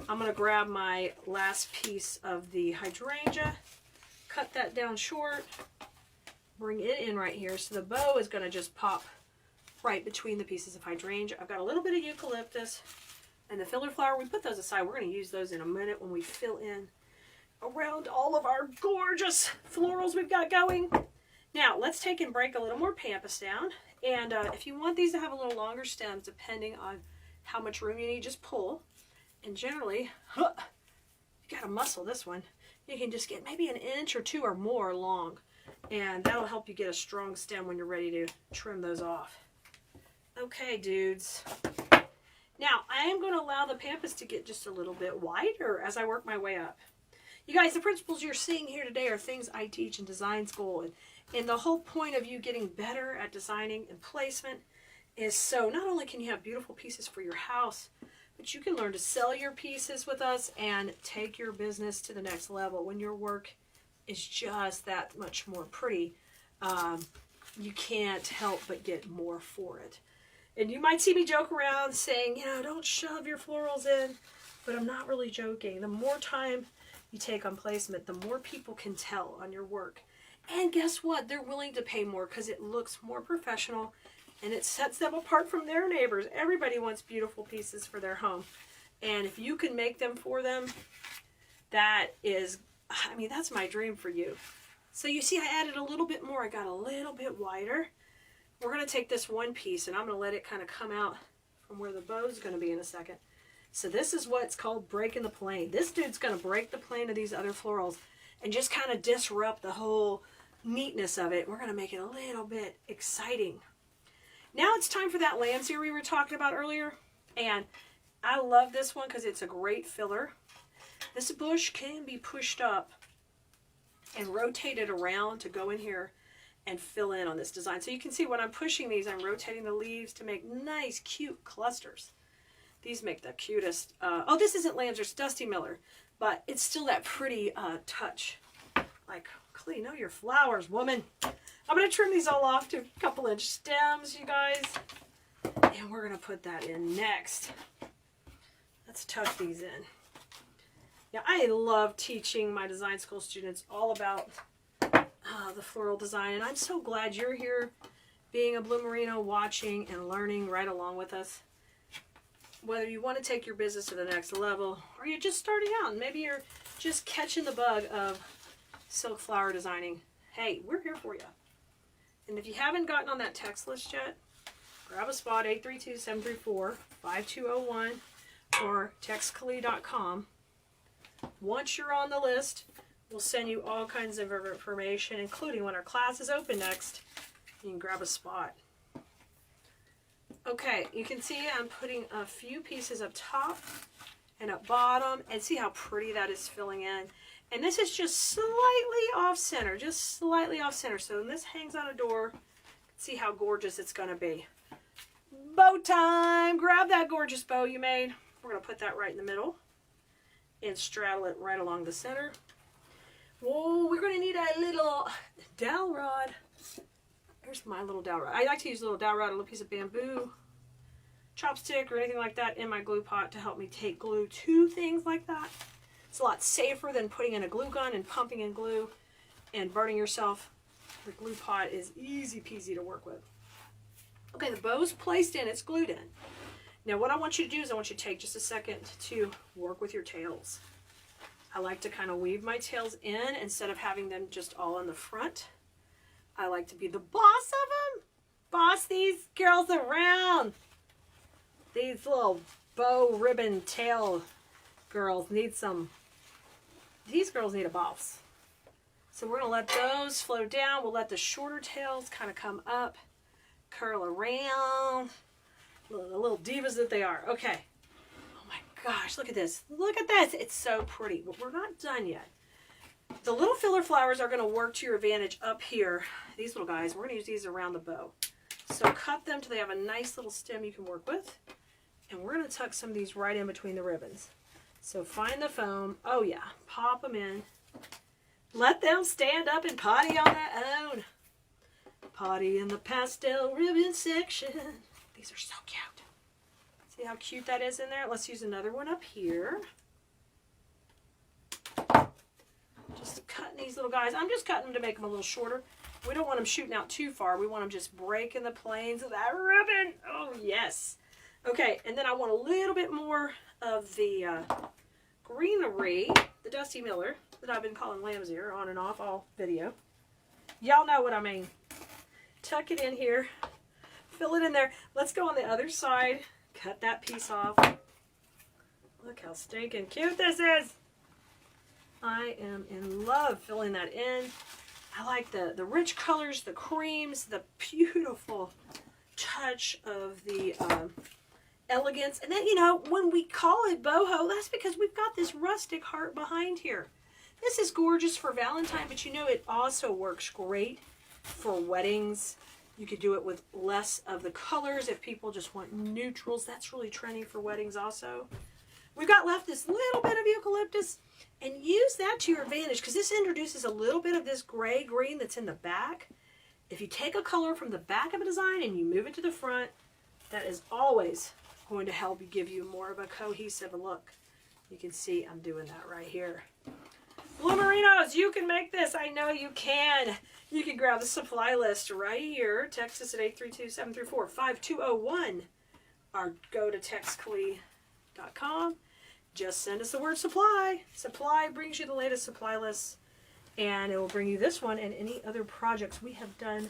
I'm going to grab my last piece of the hydrangea, cut that down short, bring it in right here. So the bow is going to just pop right between the pieces of hydrangea. I've got a little bit of eucalyptus and the filler flower. We put those aside. We're going to use those in a minute when we fill in around all of our gorgeous florals we've got going. Now, let's take and break a little more pampas down. And if you want these to have a little longer stems, depending on how much room you need, just pull. And generally, you got to muscle this one. You can just get maybe an inch or two or more long. And that'll help you get a strong stem when you're ready to trim those off. Okay, dudes. Now, I am going to allow the pampas to get just a little bit wider as I work my way up. You guys, the principles you're seeing here today are things I teach in design school. And the whole point of you getting better at designing and placement is so not only can you have beautiful pieces for your house, but you can learn to sell your pieces with us and take your business to the next level when your work is just that much more pretty. You can't help but get more for it. And you might see me joke around saying, you know, don't shove your florals in, but I'm not really joking. The more time you take on placement, the more people can tell on your work. And guess what? They're willing to pay more because it looks more professional and it sets them apart from their neighbors. Everybody wants beautiful pieces for their home. And if you can make them for them, that is, I mean, that's my dream for you. So you see, I added a little bit more. I got a little bit wider. We're going to take this one piece and I'm going to let it kind of come out from where the bow is going to be in a second. So this is what's called breaking the plane. This dude's going to break the plane of these other florals and just kind of disrupt the whole neatness of it. We're going to make it a little bit exciting. Now it's time for that Lancia we were talking about earlier. And I love this one because it's a great filler. This bush can be pushed up and rotated around to go in here and fill in on this design. So you can see when I'm pushing these, I'm rotating the leaves to make nice, cute clusters. These make the cutest. Oh, this isn't Lancia, it's Dusty Miller, but it's still that pretty touch. Like, Klee, know your flowers, woman. I'm going to trim these all off to a couple inch stems, you guys. And we're going to put that in next. Let's tuck these in. Yeah, I love teaching my design school students all about the floral design. And I'm so glad you're here being a Bloomerino, watching and learning right along with us. Whether you want to take your business to the next level or you're just starting out and maybe you're just catching the bug of silk flower designing, hey, we're here for you. And if you haven't gotten on that text list yet, grab a spot, 832-734-5201 or textklee.com. Once you're on the list, we'll send you all kinds of information, including when our class is open next. You can grab a spot. Okay, you can see I'm putting a few pieces up top and up bottom, and see how pretty that is filling in. And this is just slightly off center, just slightly off center. So when this hangs on a door, see how gorgeous it's going to be. Bow time! Grab that gorgeous bow you made. We're going to put that right in the middle and straddle it right along the center. Whoa, we're going to need a little dowel rod. Here's my little dowel rod. I like to use a little dowel rod, a little piece of bamboo, chopstick, or anything like that in my glue pot to help me take glue to things like that. It's a lot safer than putting in a glue gun and pumping in glue and burning yourself. The glue pot is easy peasy to work with. Okay, the bow's placed in, it's glued in. Now what I want you to do is I want you to take just a second to work with your tails. I like to kind of weave my tails in instead of having them just all in the front. I like to be the boss of them. Boss these girls around. These little bow ribbon tail girls need some. These girls need a boss. So we're going to let those flow down. We'll let the shorter tails kind of come up, curl around. The little divas that they are. Okay. Oh my gosh, look at this. Look at this. It's so pretty. But we're not done yet. The little filler flowers are going to work to your advantage up here. These little guys, we're going to use these around the bow. So cut them till they have a nice little stem you can work with. And we're going to tuck some of these right in between the ribbons. So find the foam. Oh yeah, pop them in. Let them stand up and potty on their own. Potty in the pastel ribbon section. These are so cute. See how cute that is in there? Let's use another one up here. Just cutting these little guys. I'm just cutting them to make them a little shorter. We don't want them shooting out too far. We want them just breaking the planes of that ribbon. Oh, yes. Okay, and then I want a little bit more of the greenery, the Dusty Miller, that I've been calling lamb's ear on and off all video. Y'all know what I mean. Tuck it in here. Fill it in there. Let's go on the other side. Cut that piece off. Look how stinking cute this is. I am in love filling that in. I like the rich colors, the creams, the beautiful touch of the elegance. And then, you know, when we call it boho, that's because we've got this rustic heart behind here. This is gorgeous for Valentine, but you know it also works great for weddings. You could do it with less of the colors if people just want neutrals. That's really trendy for weddings also. We've got left this little bit of eucalyptus, and use that to your advantage because this introduces a little bit of this gray green that's in the back. If you take a color from the back of a design and you move it to the front, that is always going to help you give you more of a cohesive look. You can see I'm doing that right here. Blue Merinos, you can make this. I know you can. You can grab the supply list right here. Text us at 832-734-5201 or go to textkele.com. Just send us the word supply. Supply brings you the latest supply lists, and it will bring you this one and any other projects we have done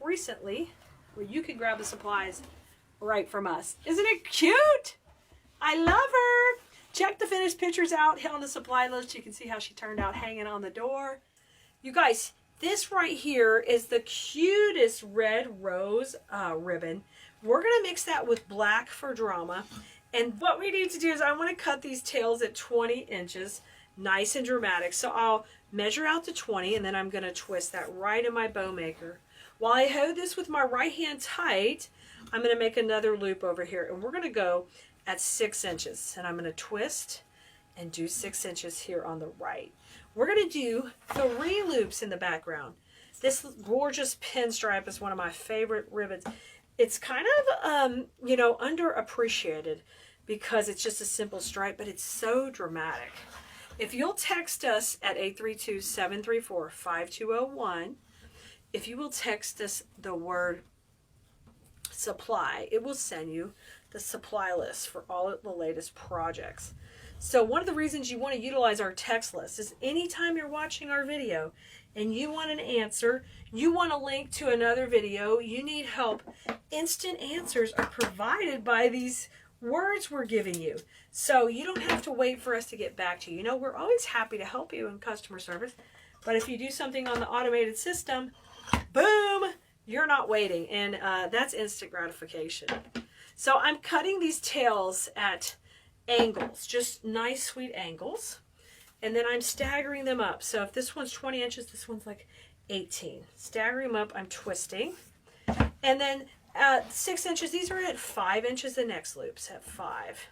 recently where you can grab the supplies right from us. Isn't it cute? I love her. Check the finished pictures out on the supply list. You can see how she turned out hanging on the door. You guys, this right here is the cutest red rose ribbon. We're going to mix that with black for drama. And what we need to do is I want to cut these tails at 20 inches, nice and dramatic. So I'll measure out to 20, and then I'm going to twist that right in my bow maker. While I hold this with my right hand tight, I'm going to make another loop over here, and we're going to go at 6 inches. And I'm going to twist and do 6 inches here on the right. We're going to do 3 loops in the background. This gorgeous pinstripe is one of my favorite ribbons. It's kind of, you know, underappreciated because it's just a simple stripe, but it's so dramatic. If you'll text us at 832-734-5201, if you will text us the word supply, it will send you the supply list for all of the latest projects. So one of the reasons you want to utilize our text list is anytime you're watching our video and you want an answer, you want a link to another video, you need help, instant answers are provided by these words we're giving you. So you don't have to wait for us to get back to you. You know, we're always happy to help you in customer service, but if you do something on the automated system, boom, you're not waiting, and that's instant gratification. So I'm cutting these tails at angles, just nice sweet angles, and then I'm staggering them up. So if this one's 20 inches, this one's like 18. Staggering them up, I'm twisting, and then at 6 inches, these are at 5 inches. The next loop's at 5,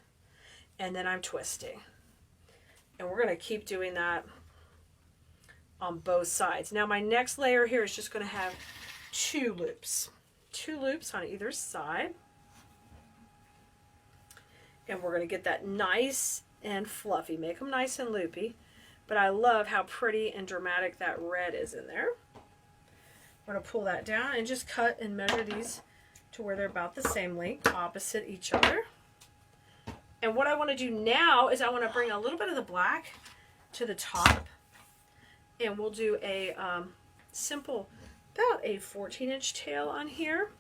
and then I'm twisting, and we're going to keep doing that on both sides. Now my next layer here is just going to have 2 loops on either side. And we're going to get that nice and fluffy. Make them nice and loopy. But I love how pretty and dramatic that red is in there. I'm going to pull that down and just cut and measure these to where they're about the same length, opposite each other. And what I want to do now is I want to bring a little bit of the black to the top. And we'll do a simple, about a 14-inch tail on here.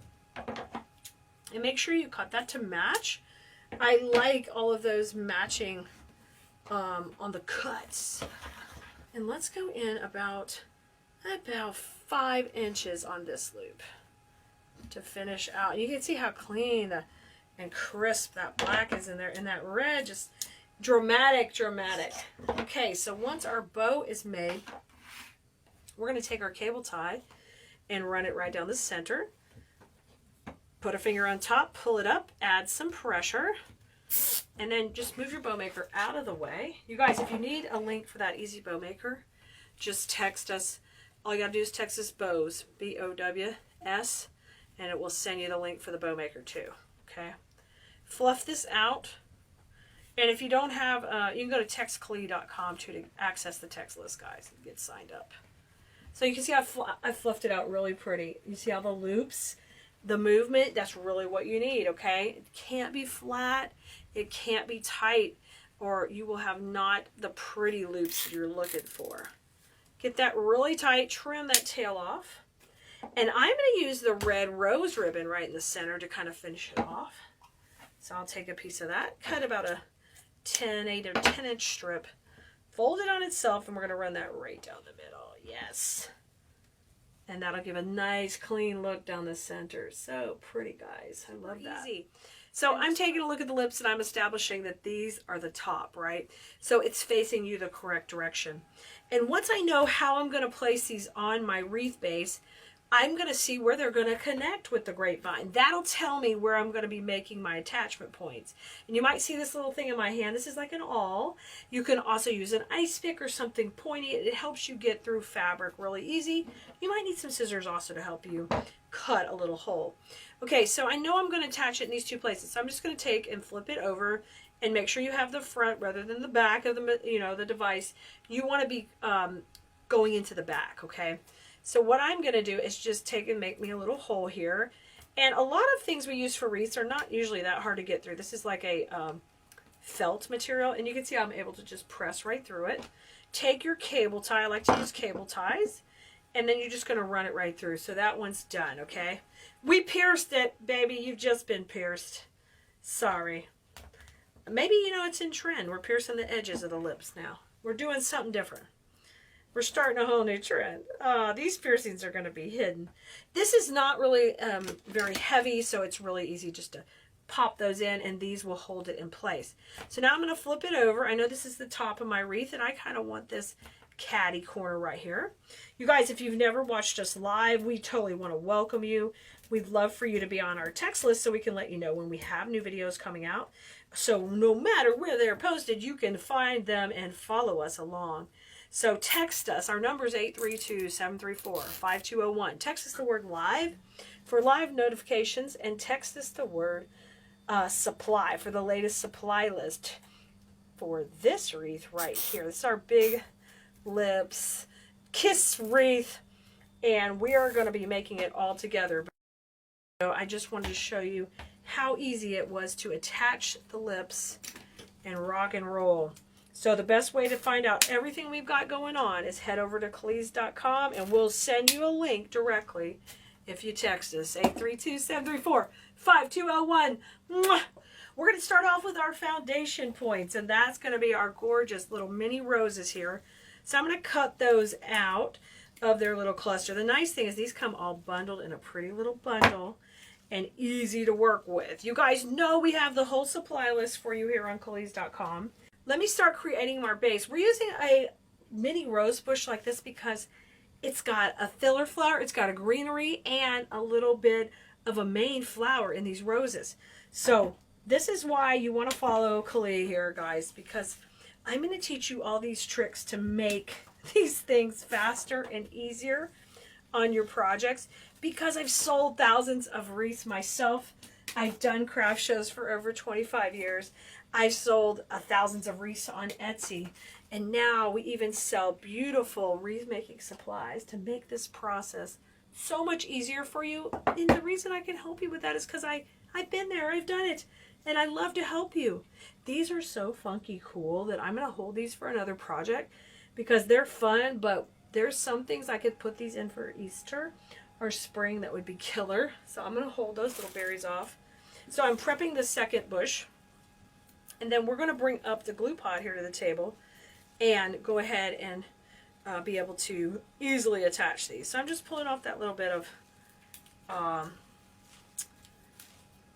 And make sure you cut that to match. I like all of those matching on the cuts. And let's go in about 5 inches on this loop to finish out. You can see how clean and crisp that black is in there, and that red just dramatic. Okay, so once our bow is made, we're going to take our cable tie and run it right down the center. Put a finger on top, pull it up, add some pressure, and then just move your bow maker out of the way. You guys, if you need a link for that easy bow maker, just text us. All you gotta do is text us BOWS, B-O-W-S, and it will send you the link for the bow maker too, okay? Fluff this out, and if you don't have, you can go to textkele.com too to access the text list, guys, and get signed up. So you can see I fluffed it out really pretty. You see all the loops, the movement, that's really what you need, okay? It can't be flat, it can't be tight, or you will have not the pretty loops that you're looking for. Get that really tight, trim that tail off. And I'm going to use the red rose ribbon right in the center to kind of finish it off. So I'll take a piece of that, cut about a 8 or 10 inch strip, fold it on itself, and we're going to run that right down the middle. Yes. And that'll give a nice clean look down the center. So pretty, guys. I love that. Easy. So I'm taking a look at the lips and I'm establishing that these are the top, right? So it's facing you the correct direction. And once I know how I'm going to place these on my wreath base, I'm going to see where they're going to connect with the grapevine. That'll tell me where I'm going to be making my attachment points. And you might see this little thing in my hand. This is like an awl. You can also use an ice pick or something pointy. It helps you get through fabric really easy. You might need some scissors also to help you cut a little hole. Okay, so I know I'm going to attach it in these two places. So I'm just going to take and flip it over and make sure you have the front rather than the back of the, the device. You want to be going into the back, okay? So what I'm going to do is just take and make me a little hole here. And a lot of things we use for wreaths are not usually that hard to get through. This is like a felt material, and you can see I'm able to just press right through it. Take your cable tie. I like to use cable ties. And then you're just going to run it right through. So that one's done, okay? We pierced it, baby. You've just been pierced. Sorry. Maybe, it's in trend. We're piercing the edges of the lips now. We're doing something different. We're starting a whole new trend. These piercings are going to be hidden. This is not really very heavy, so it's really easy just to pop those in, and these will hold it in place. So now I'm going to flip it over. I know this is the top of my wreath, and I kind of want this catty corner right here. You guys, if you've never watched us live, we totally want to welcome you. We'd love for you to be on our text list so we can let you know when we have new videos coming out. So no matter where they're posted, you can find them and follow us along. So text us. Our number is 832-734-5201. Text us the word live for live notifications, and text us the word supply for the latest supply list for this wreath right here. This is our big lips kiss wreath, and we are going to be making it all together. So I just wanted to show you how easy it was to attach the lips and rock and roll. So the best way to find out everything we've got going on is head over to Keleas.com, and we'll send you a link directly if you text us, 832-734-5201. We're going to start off with our foundation points, and that's going to be our gorgeous little mini roses here. So I'm going to cut those out of their little cluster. The nice thing is these come all bundled in a pretty little bundle and easy to work with. You guys know we have the whole supply list for you here on Keleas.com. Let me start creating our base. We're using a mini rose bush like this because it's got a filler flower, it's got a greenery, and a little bit of a main flower in these roses. So this is why you want to follow Keleas here, guys, because I'm going to teach you all these tricks to make these things faster and easier on your projects, because I've sold thousands of wreaths myself. I've done craft shows for over 25 years. I've sold thousands of wreaths on Etsy, and now we even sell beautiful wreath making supplies to make this process so much easier for you. And the reason I can help you with that is because I've been there, I've done it, and I love to help you. These are so funky cool that I'm going to hold these for another project because they're fun, but there's some things I could put these in for Easter or spring that would be killer. So I'm going to hold those little berries off. So I'm prepping the second bush. And then we're going to bring up the glue pot here to the table and go ahead and be able to easily attach these. So I'm just pulling off that little bit of,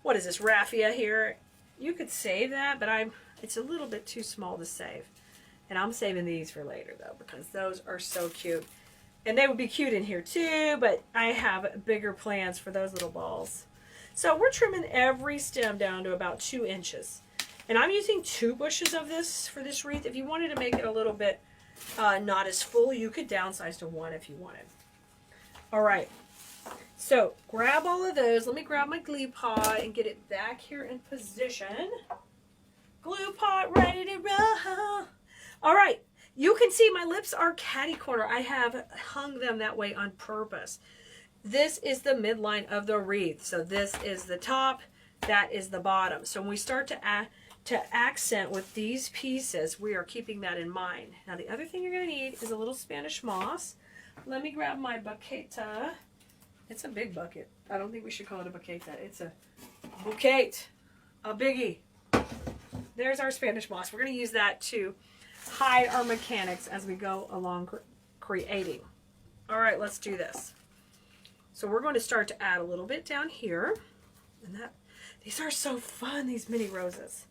what is this, raffia here. You could save that, but it's a little bit too small to save. And I'm saving these for later, though, because those are so cute. And they would be cute in here, too, but I have bigger plans for those little balls. So we're trimming every stem down to about 2 inches. And I'm using 2 bushes of this for this wreath. If you wanted to make it a little bit not as full, you could downsize to 1 if you wanted. All right. So grab all of those. Let me grab my glue pot and get it back here in position. Glue pot ready to roll. All right. You can see my lips are catty corner. I have hung them that way on purpose. This is the midline of the wreath. So this is the top, that is the bottom. So when we start to accent with these pieces, we are keeping that in mind. Now the other thing you're going to need is a little Spanish moss. Let me grab my buqueta. It's a big bucket. I don't think we should call it a buqueta. It's a bouquet, a biggie. There's our Spanish moss. We're going to use that to hide our mechanics as we go along creating. All right, let's do this. So we're going to start to add a little bit down here. And these are so fun, these mini roses.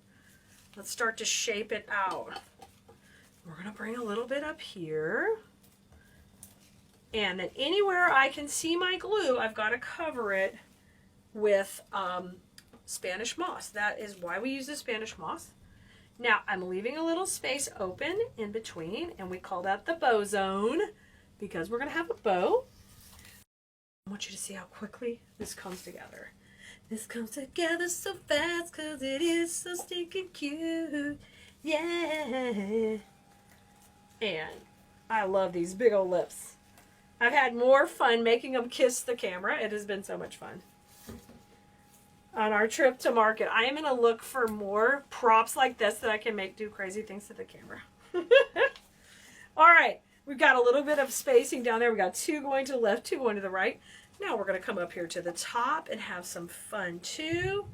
Let's start to shape it out. We're going to bring a little bit up here. And then anywhere I can see my glue, I've got to cover it with Spanish moss. That is why we use the Spanish moss. Now I'm leaving a little space open in between, and we call that the bow zone because we're going to have a bow. I want you to see how quickly this comes together. This comes together so fast because it is so stinking cute. Yeah. And I love these big old lips. I've had more fun making them kiss the camera. It has been so much fun. On our trip to market, I am going to look for more props like this that I can make do crazy things to the camera. All right, we've got a little bit of spacing down there. We got 2 going to the left, 2 going to the right. Now we're going to come up here to the top and have some fun too,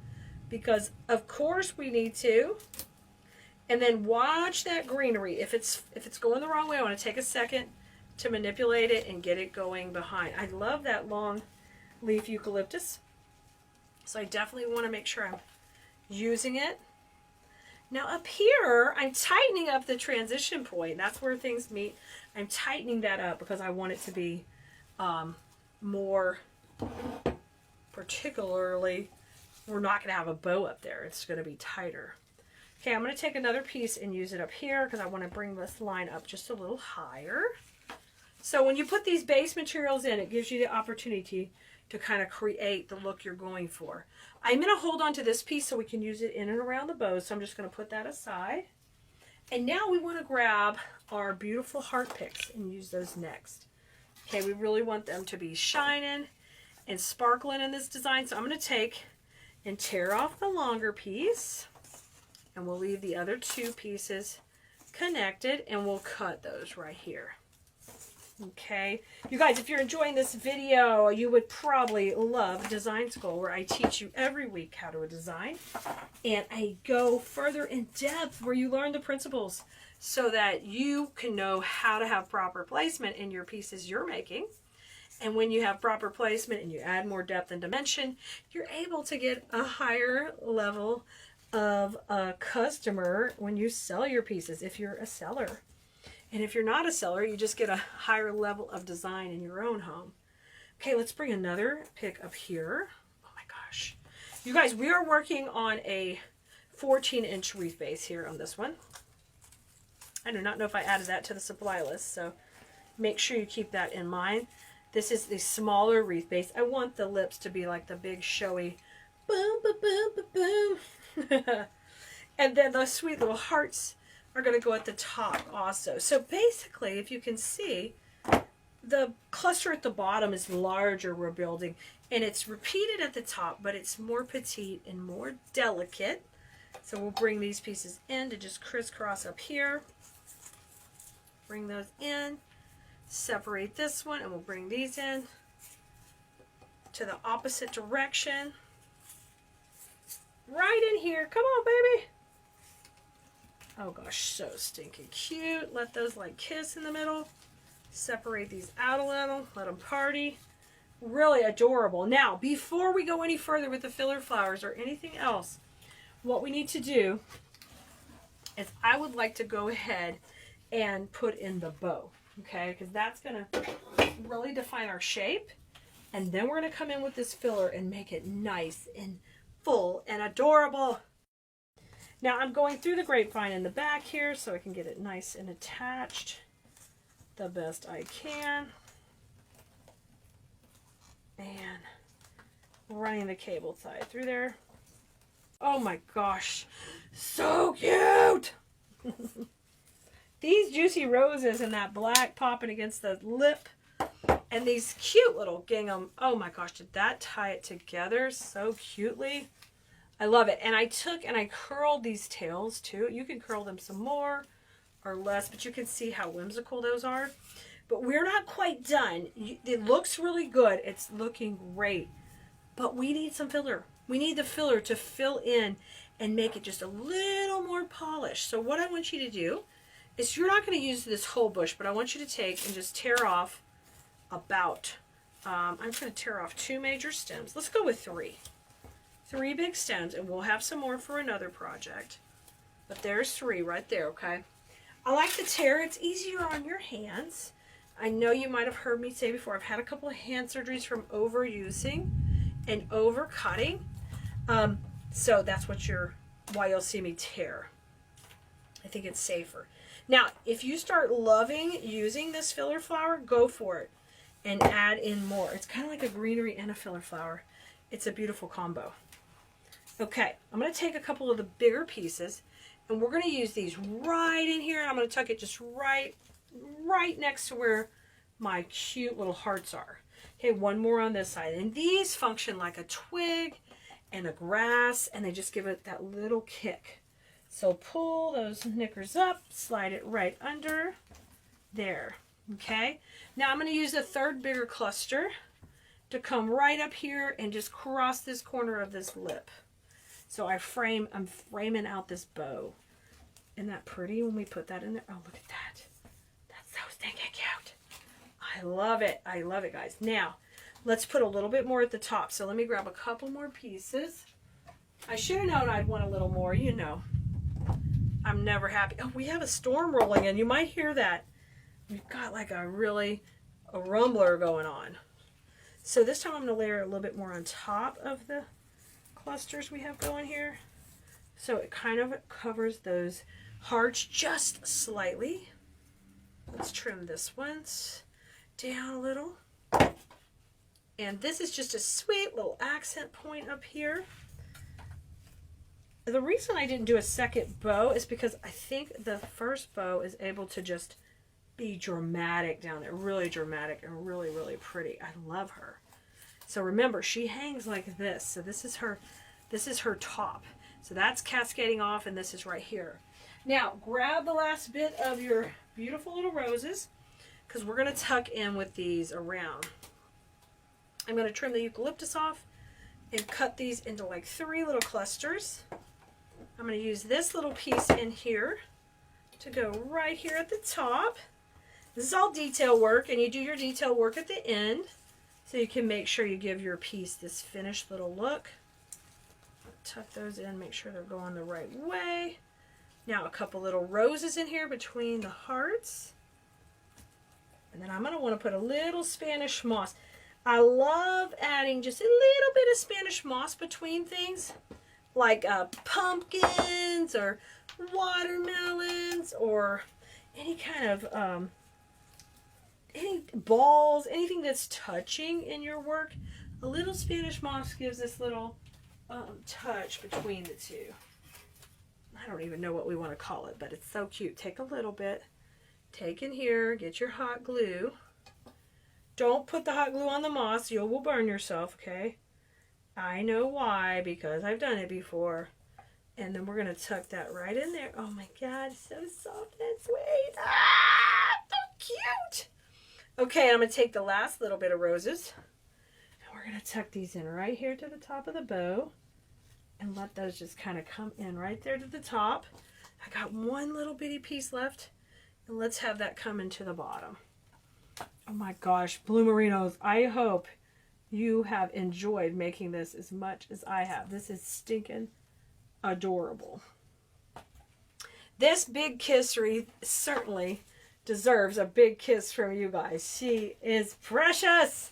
because of course we need to. And then watch that greenery. If it's going the wrong way, I want to take a second to manipulate it and get it going behind. I love that long leaf eucalyptus. So I definitely want to make sure I'm using it. Now up here, I'm tightening up the transition point. That's where things meet. I'm tightening that up because I want it to be more, particularly, we're not going to have a bow up there. It's going to be tighter. Okay, I'm going to take another piece and use it up here because I want to bring this line up just a little higher. So when you put these base materials in, it gives you the opportunity to kind of create the look you're going for. I'm going to hold on to this piece so we can use it in and around the bow. So I'm just going to put that aside. And now we want to grab our beautiful heart picks and use those next. Okay, we really want them to be shining and sparkling in this design. So I'm going to take and tear off the longer piece. And we'll leave the other 2 pieces connected. And we'll cut those right here. Okay, you guys, if you're enjoying this video, you would probably love Design School, where I teach you every week how to design, and I go further in depth where you learn the principles so that you can know how to have proper placement in your pieces you're making. And when you have proper placement and you add more depth and dimension, you're able to get a higher level of a customer when you sell your pieces, if you're a seller. And if you're not a seller, you just get a higher level of design in your own home. Okay, let's bring another pick up here. Oh my gosh. You guys, we are working on a 14-inch wreath base here on this one. I do not know if I added that to the supply list, so make sure you keep that in mind. This is the smaller wreath base. I want the lips to be like the big showy boom, boom, boom, boom, boom. And then the sweet little hearts are going to go at the top also. So basically, if you can see, the cluster at the bottom is larger we're building, and it's repeated at the top, but it's more petite and more delicate. So we'll bring these pieces in to just crisscross up here. Bring those in, separate this one, and we'll bring these in to the opposite direction. Right in here. Come on, baby. Oh gosh, so stinking cute. Let those like kiss in the middle. Separate these out a little. Let them party. Really adorable. Now, before we go any further with the filler flowers or anything else, what we need to do is I would like to go ahead and put in the bow. Okay, because that's going to really define our shape. And then we're going to come in with this filler and make it nice and full and adorable. Now I'm going through the grapevine in the back here so I can get it nice and attached the best I can. And running the cable tie through there. Oh my gosh, so cute! these juicy roses and that black popping against the lip and these cute little gingham. Oh my gosh, did that tie it together so cutely? I love it. And I took and I curled these tails too. You can curl them some more or less, but you can see how whimsical those are. But we're not quite done. It looks really good. It's looking great. But we need some filler. We need the filler to fill in and make it just a little more polished. So what I want you to do is, you're not going to use this whole bush, but I want you to take and just tear off about, I'm going to tear off 2 major stems. Let's go with 3. 3 big stems, and we'll have some more for another project. But there's 3 right there, okay? I like to tear. It's easier on your hands. I know you might have heard me say before, I've had a couple of hand surgeries from overusing and overcutting. So that's why you'll see me tear. I think it's safer. Now, if you start loving using this filler flower, go for it and add in more. It's kind of like a greenery and a filler flower. It's a beautiful combo. Okay, I'm going to take a couple of the bigger pieces, and we're going to use these right in here, and I'm going to tuck it just right next to where my cute little hearts are. Okay, one more on this side. And these function like a twig and a grass, and they just give it that little kick. So pull those knickers up, slide it right under there. Okay, now I'm going to use the 3rd bigger cluster to come right up here and just cross this corner of this lip. So I'm framing out this bow. Isn't that pretty when we put that in there? Oh, look at that. That's so stinking cute. I love it. I love it, guys. Now, let's put a little bit more at the top. So let me grab a couple more pieces. I should have known I'd want a little more, you know. I'm never happy. Oh, we have a storm rolling in. You might hear that. We've got like a rumbler going on. So this time I'm going to layer a little bit more on top of the clusters we have going here. So it kind of covers those hearts just slightly. Let's trim this one down a little. And this is just a sweet little accent point up here. The reason I didn't do a second bow is because I think the first bow is able to just be dramatic down there. Really dramatic and really, really pretty. I love her. So remember, she hangs like this. So this is her top. So that's cascading off, and this is right here. Now, grab the last bit of your beautiful little roses, because we're going to tuck in with these around. I'm going to trim the eucalyptus off and cut these into like 3 little clusters. I'm going to use this little piece in here to go right here at the top. This is all detail work, and you do your detail work at the end so you can make sure you give your piece this finished little look. Tuck those in, make sure they're going the right way. Now a couple little roses in here between the hearts. And then I'm going to want to put a little Spanish moss. I love adding just a little bit of Spanish moss between things, like pumpkins or watermelons or any kind of any balls, anything that's touching in your work. A little Spanish moss gives this little touch between the two. I don't even know what we want to call it, but it's so cute. Take a little bit, take in here, get your hot glue. Don't put the hot glue on the moss, you will burn yourself, okay? I know why, because I've done it before. And then we're going to tuck that right in there. Oh my God, so soft and sweet. Ah, so cute. Okay, I'm going to take the last little bit of roses, and we're going to tuck these in right here to the top of the bow, and let those just kind of come in right there to the top. I got one little bitty piece left, and let's have that come into the bottom. Oh my gosh, Bloomerinos, I hope you have enjoyed making this as much as I have. This is stinking adorable. This big kiss wreath certainly deserves a big kiss from you guys. She is precious.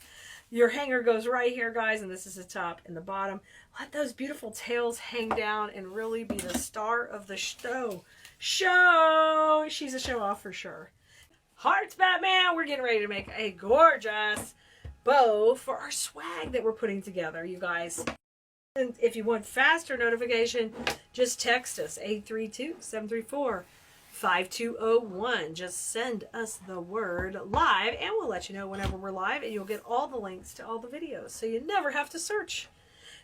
Your hanger goes right here, guys, and this is the top and the bottom. Let those beautiful tails hang down and really be the star of the show. She's a show off for sure. Hearts, Batman. We're getting ready to make a gorgeous bow for our swag that we're putting together, you guys. And if you want faster notification, just text us 832-734 5201. Just send us the word live and we'll let you know whenever we're live, and you'll get all the links to all the videos so you never have to search.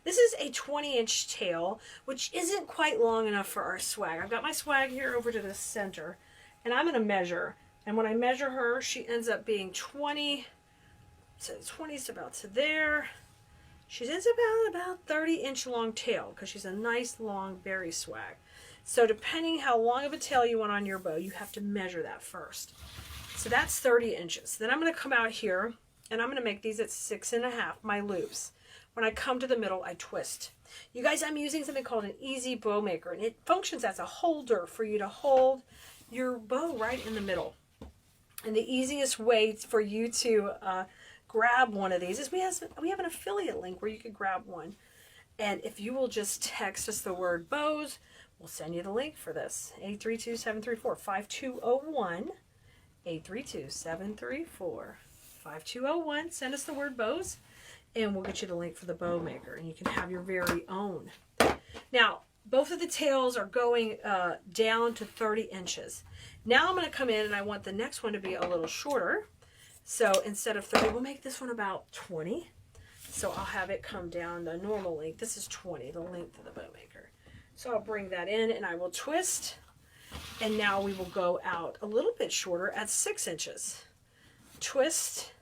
This is a 20-inch tail, which isn't quite long enough for our swag. I've got my swag here over to the center, and I'm going to measure. And when I measure her, she ends up being 20. So 20 is about to there. She ends up about 30-inch long tail because she's a nice long berry swag. So depending how long of a tail you want on your bow, you have to measure that first. So that's 30 inches. Then I'm going to come out here and I'm going to make these at 6.5, my loops. When I come to the middle, I twist. You guys, I'm using something called an easy bow maker, and it functions as a holder for you to hold your bow right in the middle. And the easiest way for you to grab one of these is we have an affiliate link where you could grab one. And if you will just text us the word bows, we'll send you the link for this. 832-734-5201. 832-734-5201. Send us the word bows, and we'll get you the link for the bow maker, and you can have your very own. Now, both of the tails are going down to 30 inches. Now I'm going to come in, and I want the next one to be a little shorter. So instead of 30, we'll make this one about 20. So I'll have it come down the normal length. This is 20, the length of the bow maker. So I'll bring that in, and I will twist. And now we will go out a little bit shorter at 6 inches. Twist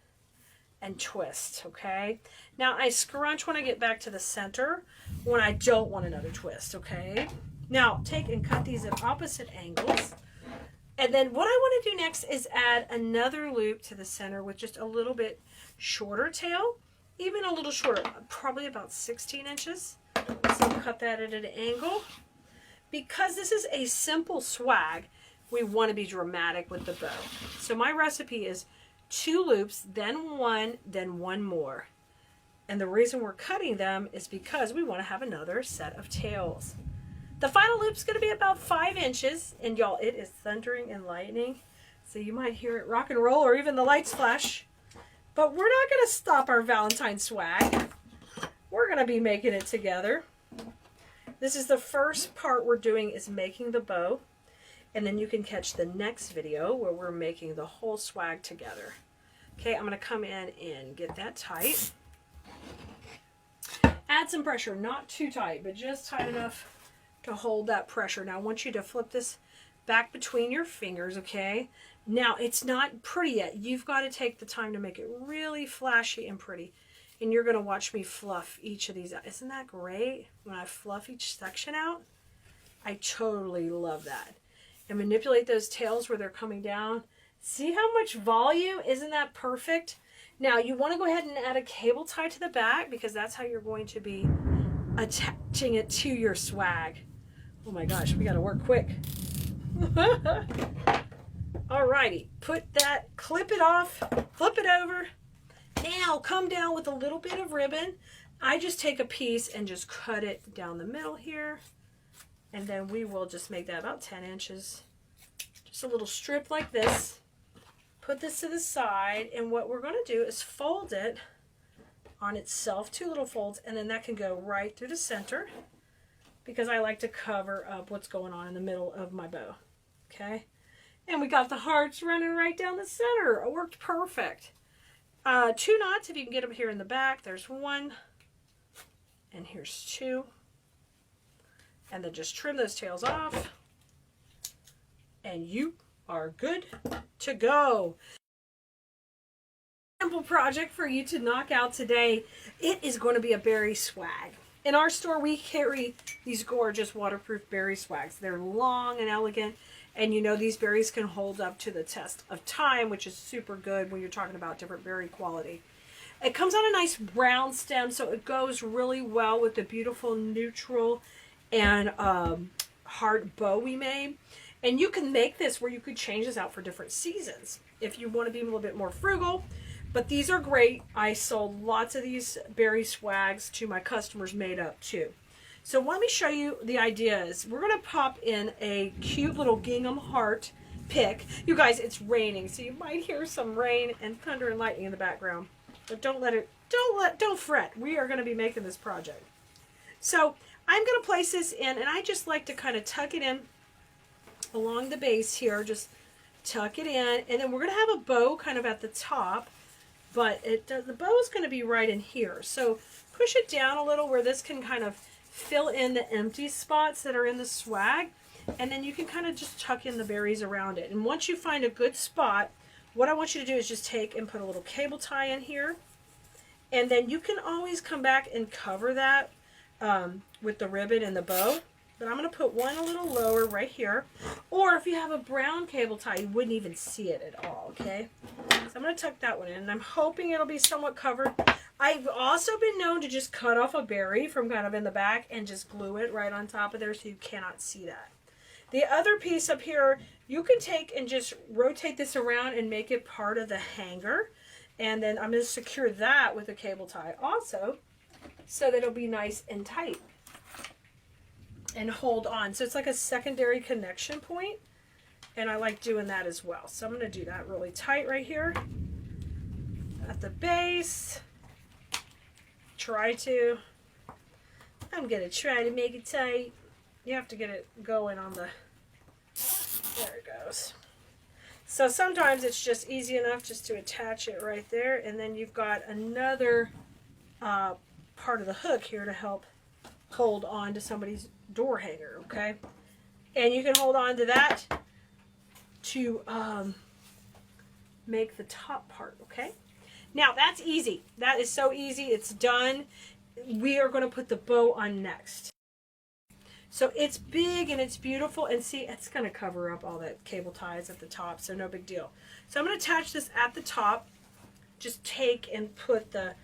and twist, okay? Now I scrunch when I get back to the center when I don't want another twist, okay? Now take and cut these at opposite angles. And then what I want to do next is add another loop to the center with just a little bit shorter tail, even a little shorter, probably about 16 inches. So cut that at an angle. Because this is a simple swag, we want to be dramatic with the bow. So my recipe is 2 loops, then one more. And the reason we're cutting them is because we want to have another set of tails. The final loop's going to be about 5 inches, and y'all, it is thundering and lightning, so you might hear it rock and roll or even the lights flash. But we're not going to stop our Valentine swag. We're going to be making it together. This is the first part we're doing, is making the bow. And then you can catch the next video where we're making the whole swag together. Okay, I'm going to come in and get that tight. Add some pressure, not too tight, but just tight enough to hold that pressure. Now I want you to flip this back between your fingers, okay? Now it's not pretty yet. You've got to take the time to make it really flashy and pretty. And you're going to watch me fluff each of these out. Isn't that great? When I fluff each section out, I totally love that. And manipulate those tails where they're coming down. See how much volume? Isn't that perfect? Now you want to go ahead and add a cable tie to the back, because that's how you're going to be attaching it to your swag. Oh my gosh, we got to work quick. Alrighty, clip it off, flip it over. Now come down with a little bit of ribbon. I just take a piece and just cut it down the middle here. And then we will just make that about 10 inches. Just a little strip like this. Put this to the side, and what we're going to do is fold it on itself, 2 little folds, and then that can go right through the center, because I like to cover up what's going on in the middle of my bow. Okay? And we got the hearts running right down the center. It worked perfect. 2 knots, if you can get them here in the back. There's 1, and here's 2. And then just trim those tails off, and you are good to go. Simple project for you to knock out today. It is going to be a berry swag. In our store, we carry these gorgeous waterproof berry swags. They're long and elegant, and you know these berries can hold up to the test of time, which is super good when you're talking about different berry quality. It comes on a nice brown stem, so it goes really well with the beautiful neutral and hard bow we made. And you can make this where you could change this out for different seasons if you want to be a little bit more frugal. But these are great. I sold lots of these berry swags to my customers made up too. So let me show you the ideas. We're going to pop in a cute little gingham heart pick. You guys, it's raining, so you might hear some rain and thunder and lightning in the background. But don't fret. We are going to be making this project. So I'm going to place this in, and I just like to kind of tuck it in along the base here. Just tuck it in, and then we're going to have a bow kind of at the top, but the bow is going to be right in here. So push it down a little where this can kind of fill in the empty spots that are in the swag, and then you can kind of just tuck in the berries around it. And once you find a good spot, what I want you to do is just take and put a little cable tie in here, and then you can always come back and cover that with the ribbon and the bow. But I'm going to put one a little lower right here. Or if you have a brown cable tie, you wouldn't even see it at all, okay? So I'm going to tuck that one in, and I'm hoping it'll be somewhat covered. I've also been known to just cut off a berry from kind of in the back and just glue it right on top of there so you cannot see that. The other piece up here, you can take and just rotate this around and make it part of the hanger. And then I'm going to secure that with a cable tie also so that it'll be nice and tight and hold on. So it's like a secondary connection point, and I like doing that as well. So I'm going to do that really tight right here at the base. I'm going to try to make it tight. You have to get it going on the, there it goes. So sometimes it's just easy enough just to attach it right there, and then you've got another part of the hook here to help hold on to somebody's door hanger, okay? And you can hold on to that to make the top part, okay? Now that's easy. That is so easy. It's done. We are going to put the bow on next. So it's big and it's beautiful, and see, it's going to cover up all that cable ties at the top, so no big deal. So I'm going to attach this at the top. Just take and put the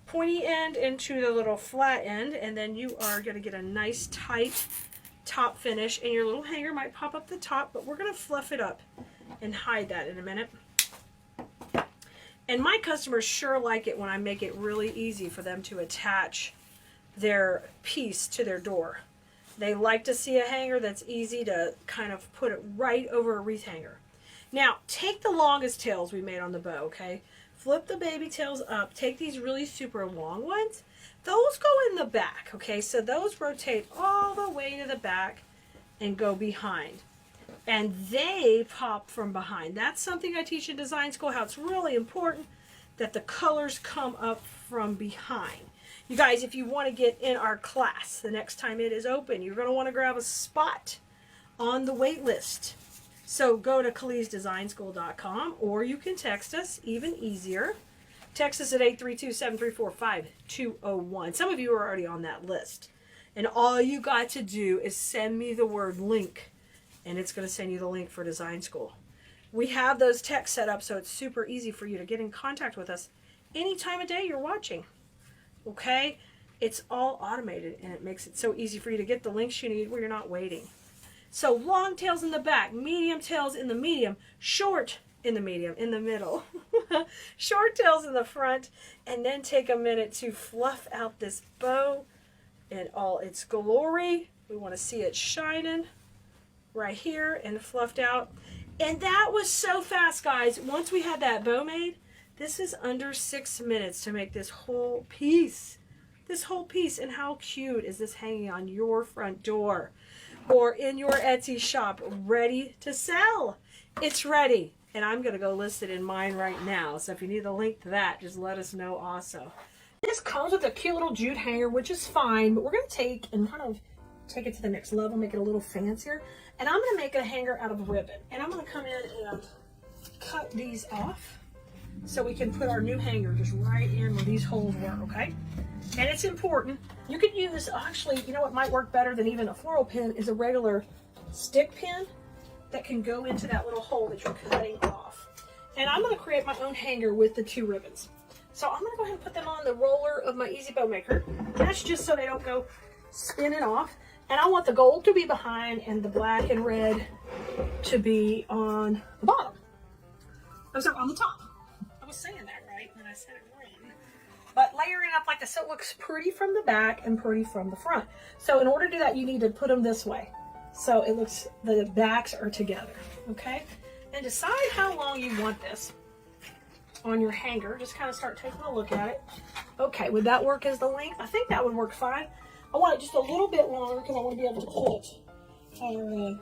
pointy end into the little flat end, and then you are going to get a nice tight top finish, and your little hanger might pop up the top, but we're going to fluff it up and hide that in a minute. And my customers sure like it when I make it really easy for them to attach their piece to their door. They like to see a hanger that's easy to kind of put it right over a wreath hanger. Now, take the longest tails we made on the bow, okay? Flip the baby tails up. Take these really super long ones. Those go in the back, okay? So those rotate all the way to the back and go behind. And they pop from behind. That's something I teach in design school, how it's really important that the colors come up from behind. You guys, if you want to get in our class the next time it is open, you're going to want to grab a spot on the wait list. So go to KeleasDesignSchool.com, or you can text us, even easier. Text us at 832-734-5201. Some of you are already on that list. And all you got to do is send me the word link, and it's going to send you the link for Design School. We have those texts set up so it's super easy for you to get in contact with us any time of day you're watching. Okay? It's all automated, and it makes it so easy for you to get the links you need where you're not waiting. So long tails in the back, medium tails in the medium, short in the medium, in the middle, short tails in the front, and then take a minute to fluff out this bow in all its glory. We want to see it shining right here and fluffed out. And that was so fast, guys. Once we had that bow made, this is under 6 minutes to make this whole piece. This whole piece. And how cute is this hanging on your front door or in your Etsy shop, ready to sell? It's ready. And I'm going to go list it in mine right now. So if you need the link to that, just let us know also. This comes with a cute little jute hanger, which is fine. But we're going to take and kind of take it to the next level, make it a little fancier. And I'm going to make a hanger out of ribbon. And I'm going to come in and cut these off so we can put our new hanger just right in where these holes were, okay? And it's important. You could use, actually, you know what might work better than even a floral pin is a regular stick pin that can go into that little hole that you're cutting off. And I'm going to create my own hanger with the two ribbons. So I'm going to go ahead and put them on the roller of my Easy Bow Maker. That's just so they don't go spinning off. And I want the gold to be behind and the black and red to be on the bottom. I'm sorry, on the top. I was saying that right, and I said it wrong. But layering up like this so it looks pretty from the back and pretty from the front. So in order to do that, you need to put them this way. So it looks, the backs are together, okay? And decide how long you want this on your hanger. Just kind of start taking a look at it. Okay, would that work as the length? I think that would work fine. I want it just a little bit longer because I want to be able to put our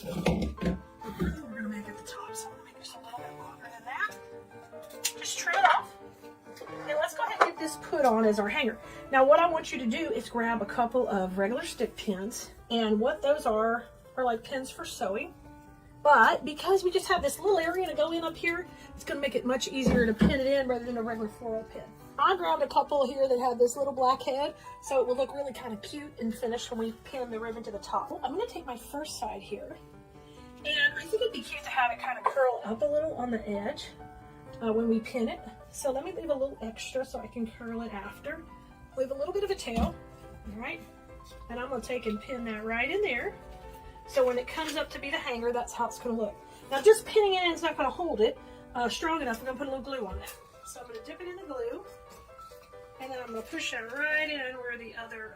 We're gonna make it the top, so I'm gonna make this a little bit longer than that. Just trim it off. And let's go ahead and get this put on as our hanger. Now what I want you to do is grab a couple of regular stick pins, and what those are like pins for sewing. But because we just have this little area to go in up here, it's going to make it much easier to pin it in rather than a regular floral pin. I grabbed a couple here that have this little black head, so it will look really kind of cute and finished when we pin the ribbon to the top. I'm going to take my first side here, and I think it'd be cute to have it kind of curl up a little on the edge when we pin it. So let me leave a little extra so I can curl it after. Leave a little bit of a tail, all right? And I'm going to take and pin that right in there. So when it comes up to be the hanger, that's how it's going to look. Now just pinning it in is not going to hold it strong enough. We're going to put a little glue on that. So I'm going to dip it in the glue, and then I'm going to push that right in where the other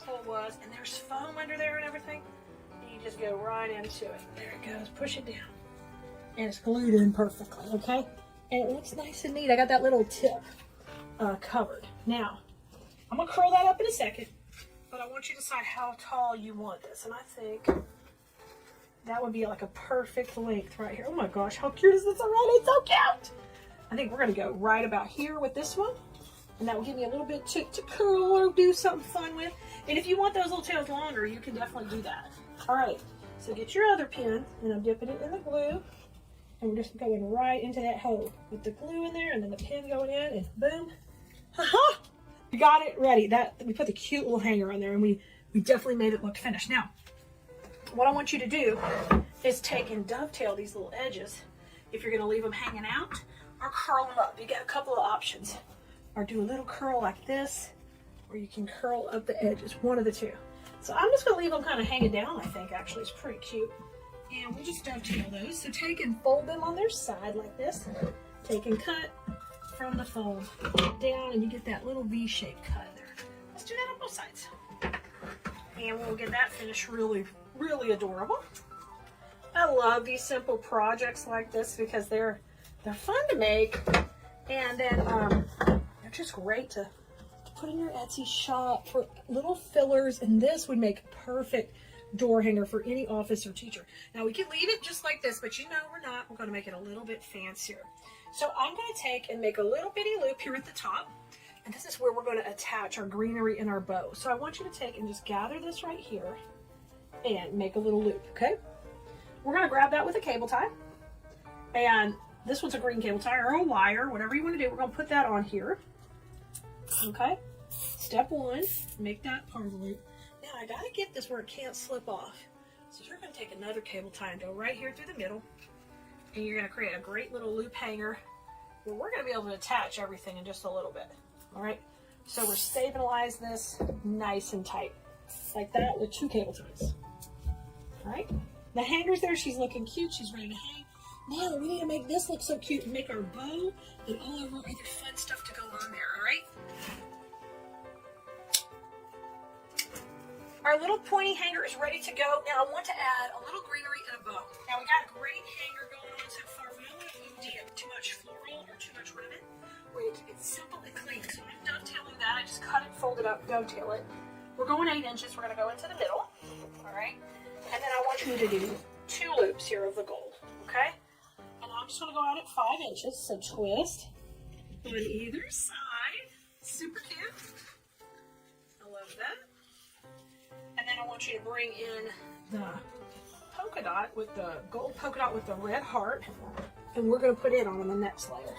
hole was. And there's foam under there and everything. And you just go right into it. There it goes. Push it down. And it's glued in perfectly, okay? And it looks nice and neat. I got that little tip covered. Now, I'm going to curl that up in a second. But I want you to decide how tall you want this. And I think that would be like a perfect length right here. Oh my gosh, how cute is this already? It's so cute. I think we're going to go right about here with this one. And that will give me a little bit to curl or do something fun with. And if you want those little tails longer, you can definitely do that. All right, so get your other pin, and I'm dipping it in the glue. And we're just going right into that hole with the glue in there and then the pin going in, and boom. Ha-ha! We got it ready. We put the cute little hanger on there, and we definitely made it look finished. Now, what I want you to do is take and dovetail these little edges if you're going to leave them hanging out, or curl them up. You got a couple of options. Or do a little curl like this, or you can curl up the edges, one of the two. So I'm just going to leave them kind of hanging down, I think, actually. It's pretty cute. And we'll just dovetail those. So take and fold them on their side like this. Take and cut from the fold down, and you get that little V-shaped cut there. Let's do that on both sides. And we'll get that finished really, really adorable. I love these simple projects like this because they're fun to make, and then they're just great to put in your Etsy shop for little fillers, and this would make a perfect door hanger for any office or teacher. Now we can leave it just like this, but you know we're not. We're going to make it a little bit fancier. So I'm going to take and make a little bitty loop here at the top, and this is where we're going to attach our greenery and our bow. So I want you to take and just gather this right here and make a little loop, okay? We're going to grab that with a cable tie, and this one's a green cable tie or a wire, whatever you want to do. We're going to put that on here, okay? Step one, make that part of the loop. Now I got to get this where it can't slip off. So you're going to take another cable tie and go right here through the middle, and you're going to create a great little loop hanger where we're going to be able to attach everything in just a little bit. All right, so we're stabilize this nice and tight like that with 2 cable ties. All right, the hanger's there. She's looking cute. She's ready to hang. Now we need to make this look so cute and make our bow and all of our other fun stuff to go on there. All right, our little pointy hanger is ready to go. Now I want to add a little greenery and a bow. Now we got a great hanger going on so far. We don't want to get too much floral or too much ribbon. We're going to keep it simple and clean. So I'm dovetailing that. I just cut it, fold it up, dovetail it. We're going 8 inches. We're going to go into the middle. All right. And then I want you to do 2 loops here of the gold. Okay. And I'm just going to go out at 5 inches. So twist on either side. Super cute. I love that. And then I want you to bring in the polka dot with the gold polka dot with the red heart, and we're going to put it on the next layer.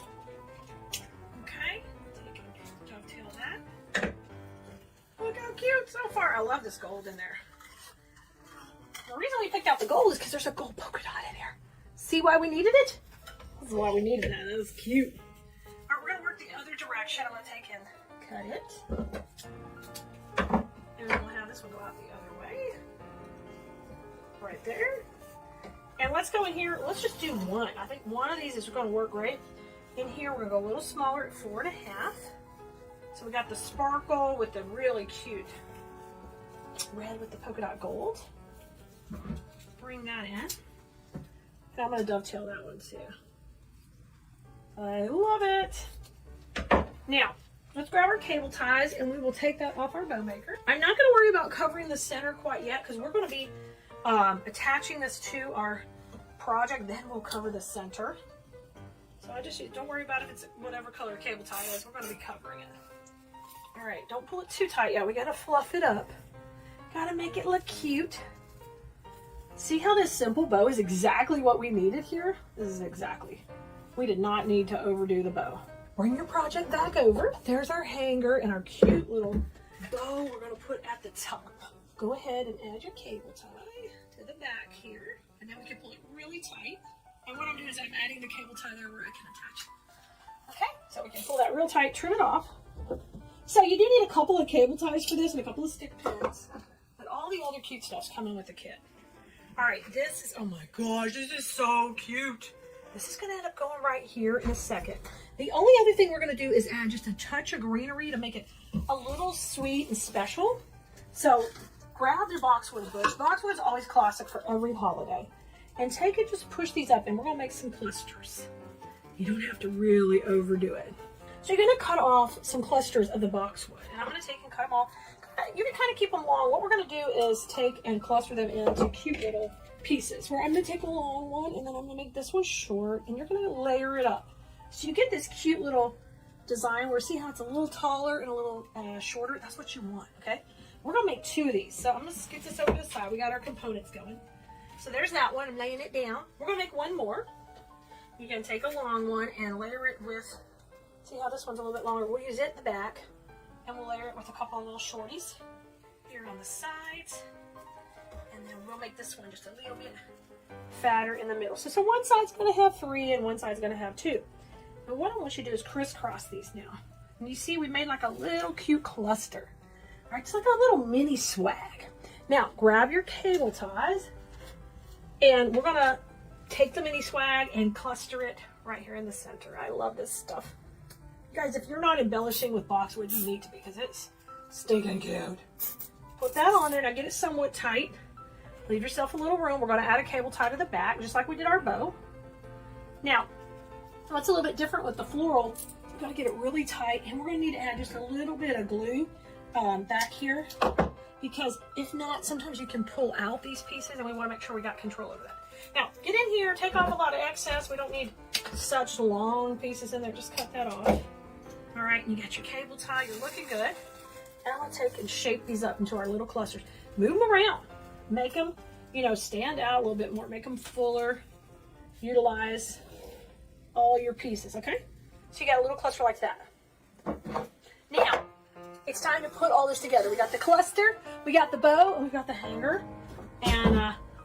Okay, take and dovetail that. Look how cute so far. I love this gold in there. The reason we picked out the gold is because there's a gold polka dot in here. See why we needed it? This is why we needed that. That was cute. All right, we're going to work the other direction. I'm going to take and cut it. And then we'll have this one go out the other way. Right there. And let's go in here. Let's just do one. I think one of these is going to work great. In here, we're going to go a little smaller at 4.5. So we got the sparkle with the really cute red with the polka dot gold. Bring that in. And I'm going to dovetail that one too. I love it. Now, let's grab our cable ties and we will take that off our bow maker. I'm not going to worry about covering the center quite yet because we're going to be attaching this to our project, then we'll cover the center. So don't worry about if it's whatever color cable tie is, we're going to be covering it. All right, don't pull it too tight yet. We got to fluff it up. Got to make it look cute. See how this simple bow is exactly what we needed here? This is exactly. We did not need to overdo the bow. Bring your project back over. There's our hanger and our cute little bow we're going to put at the top. Go ahead and add your cable tie to the back here. And then we can pull it really tight. And what I'm doing is I'm adding the cable tie there where I can attach it. Okay, so we can pull that real tight, trim it off. So you do need a couple of cable ties for this and a couple of stick pins. But all the other cute stuff's coming with the kit. All right, this is, oh my gosh, this is so cute. This is gonna end up going right here in a second. The only other thing we're gonna do is add just a touch of greenery to make it a little sweet and special. So grab your boxwood bush. Boxwood is always classic for every holiday. And take it, just push these up, and we're gonna make some clusters. You don't have to really overdo it. So you're gonna cut off some clusters of the boxwood. And I'm gonna take and cut them off. You can kind of keep them long. What we're gonna do is take and cluster them into cute little pieces. Where I'm gonna take a long one, and then I'm gonna make this one short, and you're gonna layer it up. So you get this cute little design where see how it's a little taller and a little shorter? That's what you want, okay? We're gonna make 2 of these. So I'm gonna scoot this over to the side. We got our components going. So there's that one. I'm laying it down. We're gonna make one more. You can take a long one and layer it with, see how this one's a little bit longer? We'll use it in the back, and we'll layer it with a couple of little shorties here on the sides. And then we'll make this one just a little bit fatter in the middle. So one side's gonna have 3 and one side's gonna have 2. But what I want you to do is crisscross these now. And you see we made like a little cute cluster. All right, it's like a little mini swag. Now grab your cable ties, and we're gonna take the mini swag and cluster it right here in the center. I love this stuff. Guys, if you're not embellishing with boxwood, you need to, because it's stinking cute. Put that on there. Now get it somewhat tight. Leave yourself a little room. We're going to add a cable tie to the back, just like we did our bow. Now, what's a little bit different with the floral, we've got to get it really tight, and we're going to need to add just a little bit of glue back here, because if not, sometimes you can pull out these pieces, and we want to make sure we got control over that. Now, get in here, take off a lot of excess. We don't need such long pieces in there. Just cut that off. All right, you got your cable tie. You're looking good. And I'm going to take and shape these up into our little clusters. Move them around. Make them, stand out a little bit more. Make them fuller. Utilize all your pieces, okay? So you got a little cluster like that. Now, it's time to put all this together. We got the cluster, we got the bow, and we got the hanger. And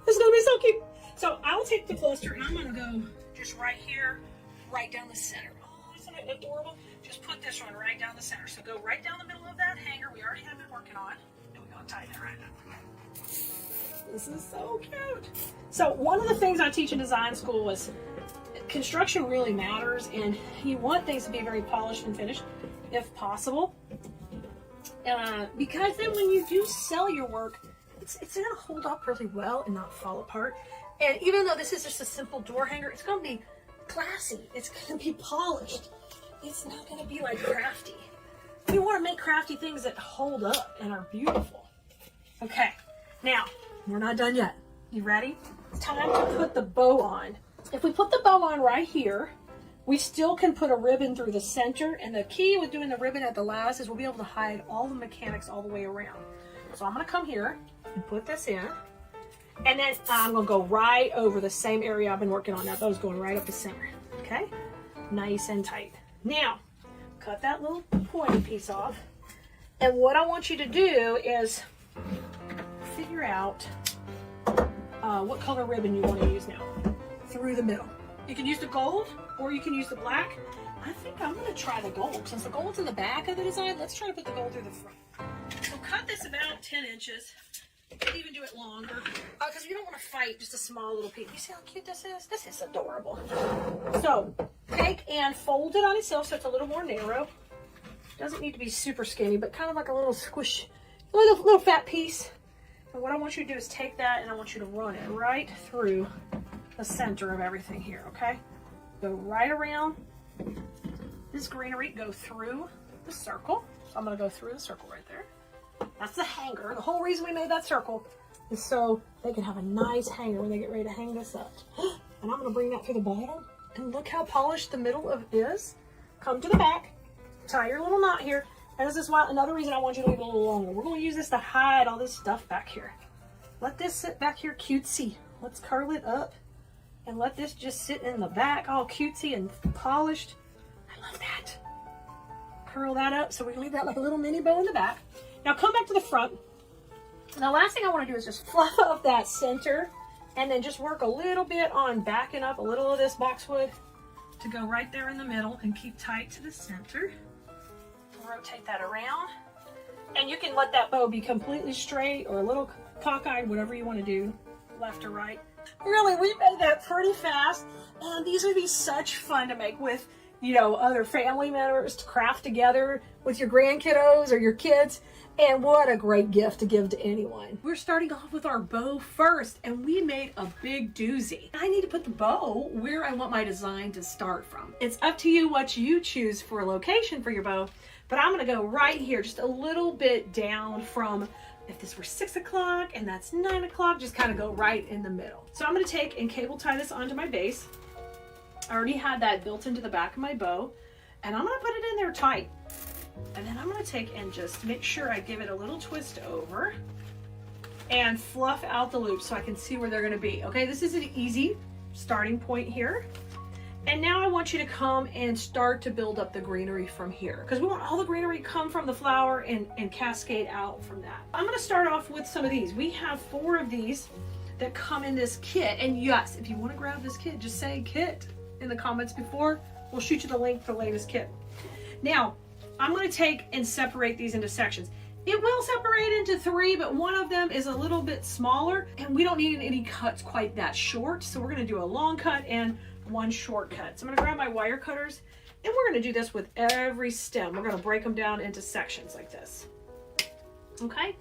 this is going to be so cute. So I'll take the cluster, and I'm going to go just right here, right down the center. Oh, isn't it adorable? Just put this one right down the center. So go right down the middle of that hanger we already have been working on. And we're going to tighten it right up. This is so cute. So one of the things I teach in design school is construction really matters, and you want things to be very polished and finished if possible. Because then when you do sell your work, it's going to hold up really well and not fall apart. And even though this is just a simple door hanger, it's going to be classy. It's going to be polished. It's not going to be like crafty. We want to make crafty things that hold up and are beautiful. Okay, now, we're not done yet. You ready? It's time to put the bow on. If we put the bow on right here, we still can put a ribbon through the center. And the key with doing the ribbon at the last is we'll be able to hide all the mechanics all the way around. So I'm going to come here and put this in. And then I'm going to go right over the same area I've been working on. That bow's going right up the center. Okay? Nice and tight. Now, cut that little pointy piece off. And what I want you to do is figure out what color ribbon you want to use now. Through the middle. You can use the gold or you can use the black. I think I'm going to try the gold. Since the gold's in the back of the design, let's try to put the gold through the front. So cut this about 10 inches. You can even do it longer, because you don't want to fight just a small little piece. You see how cute this is? This is adorable. So take and fold it on itself so it's a little more narrow. Doesn't need to be super skinny, but kind of like a little squish, little fat piece. And what I want you to do is take that and I want you to run it right through the center of everything here, okay? Go right around this greenery, go through the circle. So I'm going to go through the circle right there. That's the hanger. The whole reason we made that circle is so they can have a nice hanger when they get ready to hang this up. And I'm gonna bring that to the bottom, and look how polished the middle of it is. Come to the back, tie your little knot here. And this is why, another reason I want you to leave it a little longer. We're gonna use this to hide all this stuff back here. Let this sit back here cutesy. Let's curl it up and let this just sit in the back all cutesy and polished. I love that. Curl that up so we can leave that like a little mini bow in the back. Now come back to the front. And the last thing I want to do is just fluff up that center and then just work a little bit on backing up a little of this boxwood to go right there in the middle and keep tight to the center. Rotate that around. And you can let that bow be completely straight or a little cockeyed, whatever you want to do, left or right. Really, we made that pretty fast. And these would be such fun to make with, you know, other family members, to craft together with your grandkiddos or your kids. And what a great gift to give to anyone. We're starting off with our bow first, and we made a big doozy. I need to put the bow where I want my design to start from. It's up to you what you choose for a location for your bow, but I'm gonna go right here, just a little bit down from, if this were 6 o'clock and that's 9 o'clock, just kind of go right in the middle. So I'm gonna take and cable tie this onto my base. I already had that built into the back of my bow, and I'm gonna put it in there tight. And then I'm going to take and just make sure I give it a little twist over and fluff out the loops so I can see where they're going to be. Okay, this is an easy starting point here. And now I want you to come and start to build up the greenery from here, because we want all the greenery to come from the flower and cascade out from that. I'm going to start off with some of these. We have 4 of these that come in this kit. And yes, if you want to grab this kit, just say kit in the comments before. We'll shoot you the link for the latest kit. Now, I'm going to take and separate these into sections. It will separate into 3, but one of them is a little bit smaller, and we don't need any cuts quite that short. So we're going to do a long cut and one short cut. So I'm going to grab my wire cutters, and we're going to do this with every stem. We're going to break them down into sections like this. Okay?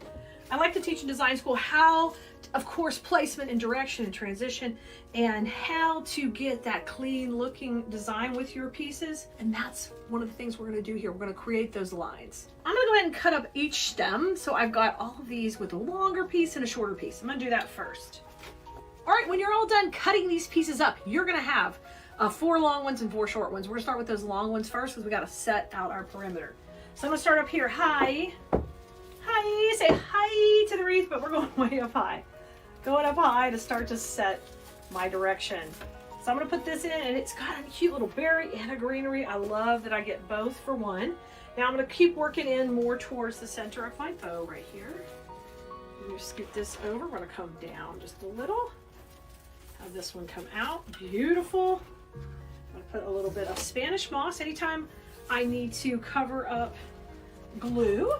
I like to teach in design school how, of course, placement and direction and transition, and how to get that clean looking design with your pieces. And that's one of the things we're going to do here. We're going to create those lines. I'm going to go ahead and cut up each stem. So I've got all of these with a longer piece and a shorter piece. I'm going to do that first. All right, when you're all done cutting these pieces up, you're going to have 4 long ones and 4 short ones. We're going to start with those long ones first because we got to set out our perimeter. So I'm going to start up here high. Hi, say hi to the wreath, but we're going way up high. Going up high to start to set my direction. So I'm going to put this in, and it's got a cute little berry and a greenery. I love that I get both for one. Now I'm going to keep working in more towards the center of my bow right here. I'm going to scoot this over. We're going to come down just a little. Have this one come out. Beautiful. I'm going to put a little bit of Spanish moss. Anytime I need to cover up glue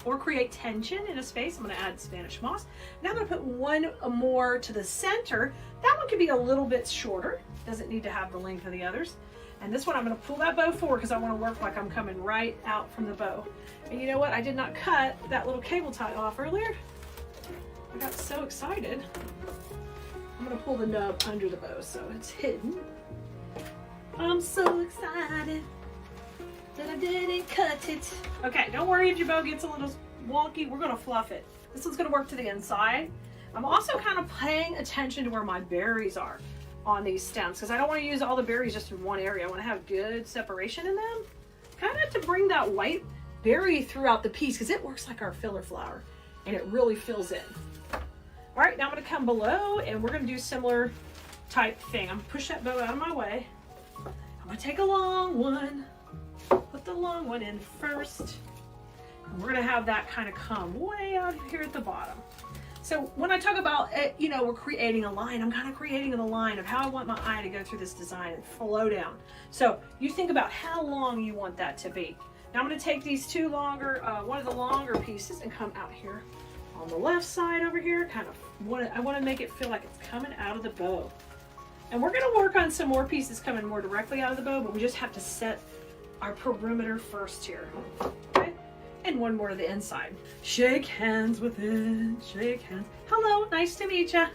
or create tension in a space, I'm going to add Spanish moss. Now I'm going to put one more to the center. That one could be a little bit shorter. Doesn't need to have the length of the others. And this one I'm going to pull that bow forward because I want to work like I'm coming right out from the bow. And you know what? I did not cut that little cable tie off earlier. I got so excited. I'm going to pull the nub under the bow so it's hidden. I'm so excited that I didn't cut it. Okay, don't worry if your bow gets a little wonky. We're going to fluff it. This one's going to work to the inside. I'm also kind of paying attention to where my berries are on these stems because I don't want to use all the berries just in one area. I want to have good separation in them. Kind of to bring that white berry throughout the piece because it works like our filler flower and it really fills in. All right, now I'm going to come below and we're going to do similar type thing. I'm going to push that bow out of my way. I'm going to take a long one. Put the long one in first. And we're going to have that kind of come way out here at the bottom. So when I talk about, you know, we're creating a line, I'm kind of creating a line of how I want my eye to go through this design and flow down. So you think about how long you want that to be. Now I'm going to take these two longer, one of the longer pieces and come out here on the left side over here. Kind of I want to make it feel like it's coming out of the bow. And we're going to work on some more pieces coming more directly out of the bow, but we just have to set our perimeter first here. Okay? And one more to the inside. Shake hands with it. Shake hands. Hello, nice to meet ya.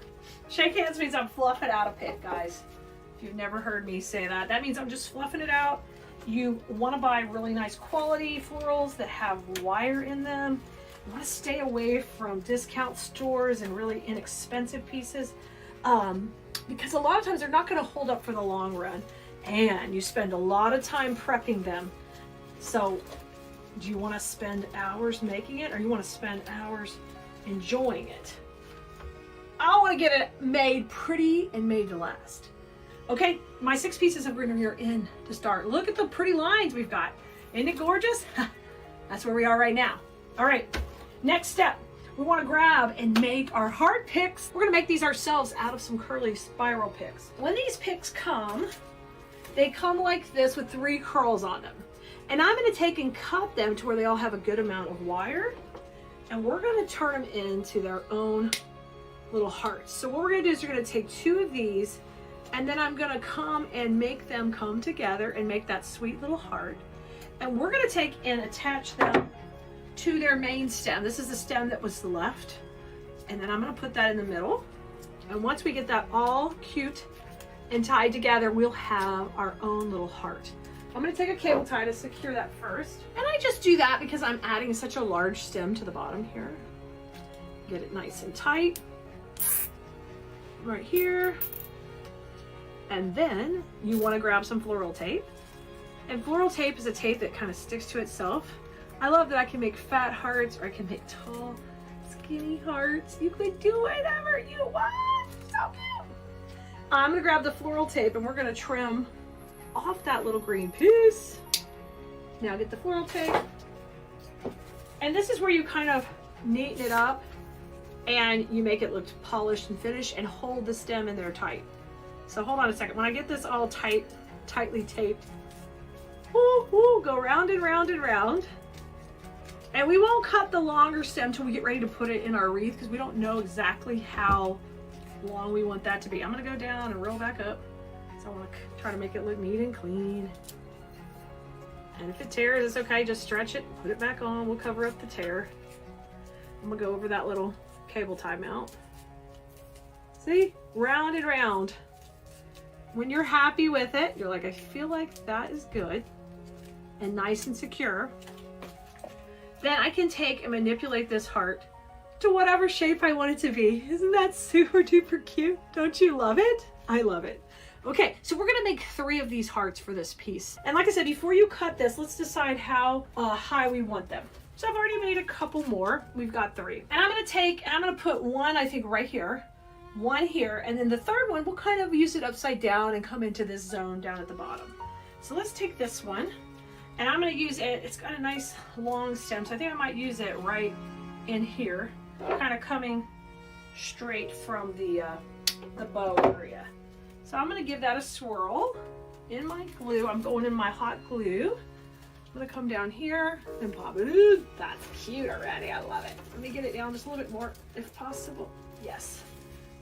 Shake hands means I'm fluffing out a pick, guys. If you've never heard me say that, that means I'm just fluffing it out. You want to buy really nice quality florals that have wire in them. You want to stay away from discount stores and really inexpensive pieces, because a lot of times they're not going to hold up for the long run, and you spend a lot of time prepping them. So do you want to spend hours making it, or you want to spend hours enjoying it? I want to get it made pretty and made to last. Okay, my 6 pieces of greenery are in to start. Look at the pretty lines we've got. Isn't it gorgeous? That's where we are right now. All right, next step. We want to grab and make our heart picks. We're going to make these ourselves out of some curly spiral picks. When these picks come, they come like this with 3 curls on them. And I'm going to take and cut them to where they all have a good amount of wire. And we're going to turn them into their own little hearts. So what we're going to do is we're going to take 2 of these, and then I'm going to come and make them come together and make that sweet little heart. And we're going to take and attach them to their main stem. This is the stem that was left. And then I'm going to put that in the middle. And once we get that all cute and tied together, we'll have our own little heart. I'm going to take a cable tie to secure that first. And I just do that because I'm adding such a large stem to the bottom here. Get it nice and tight. Right here. And then you want to grab some floral tape. And floral tape is a tape that kind of sticks to itself. I love that I can make fat hearts, or I can make tall, skinny hearts. You could do whatever you want. So cute. I'm going to grab the floral tape and we're going to trim off that little green piece. Now get the floral tape. And this is where you kind of neaten it up and you make it look polished and finished and hold the stem in there tight. So hold on a second. When I get this all tightly taped, go round and round and round. And we won't cut the longer stem till we get ready to put it in our wreath, because we don't know exactly how long we want that to be. I'm going to go down and roll back up. So I want to try to make it look neat and clean. And if it tears, it's okay. Just stretch it, put it back on. We'll cover up the tear. I'm going to go over that little cable tie mount. See? Round and round. When you're happy with it, you're like, I feel like that is good and nice and secure. Then I can take and manipulate this heart to whatever shape I want it to be. Isn't that super duper cute? Don't you love it? I love it. Okay, so we're gonna make 3 of these hearts for this piece. And like I said, before you cut this, let's decide how high we want them. So I've already made a couple more. We've got 3. And I'm gonna take, and I'm gonna put one, I think right here, one here, and then the third one, we'll kind of use it upside down and come into this zone down at the bottom. So let's take this one, and I'm gonna use it, it's got a nice long stem, so I think I might use it right in here, kind of coming straight from the bow area. So I'm going to give that a swirl in my glue. I'm going in my hot glue. I'm going to come down here and pop it. Ooh, that's cute already. I love it. Let me get it down just a little bit more if possible. Yes.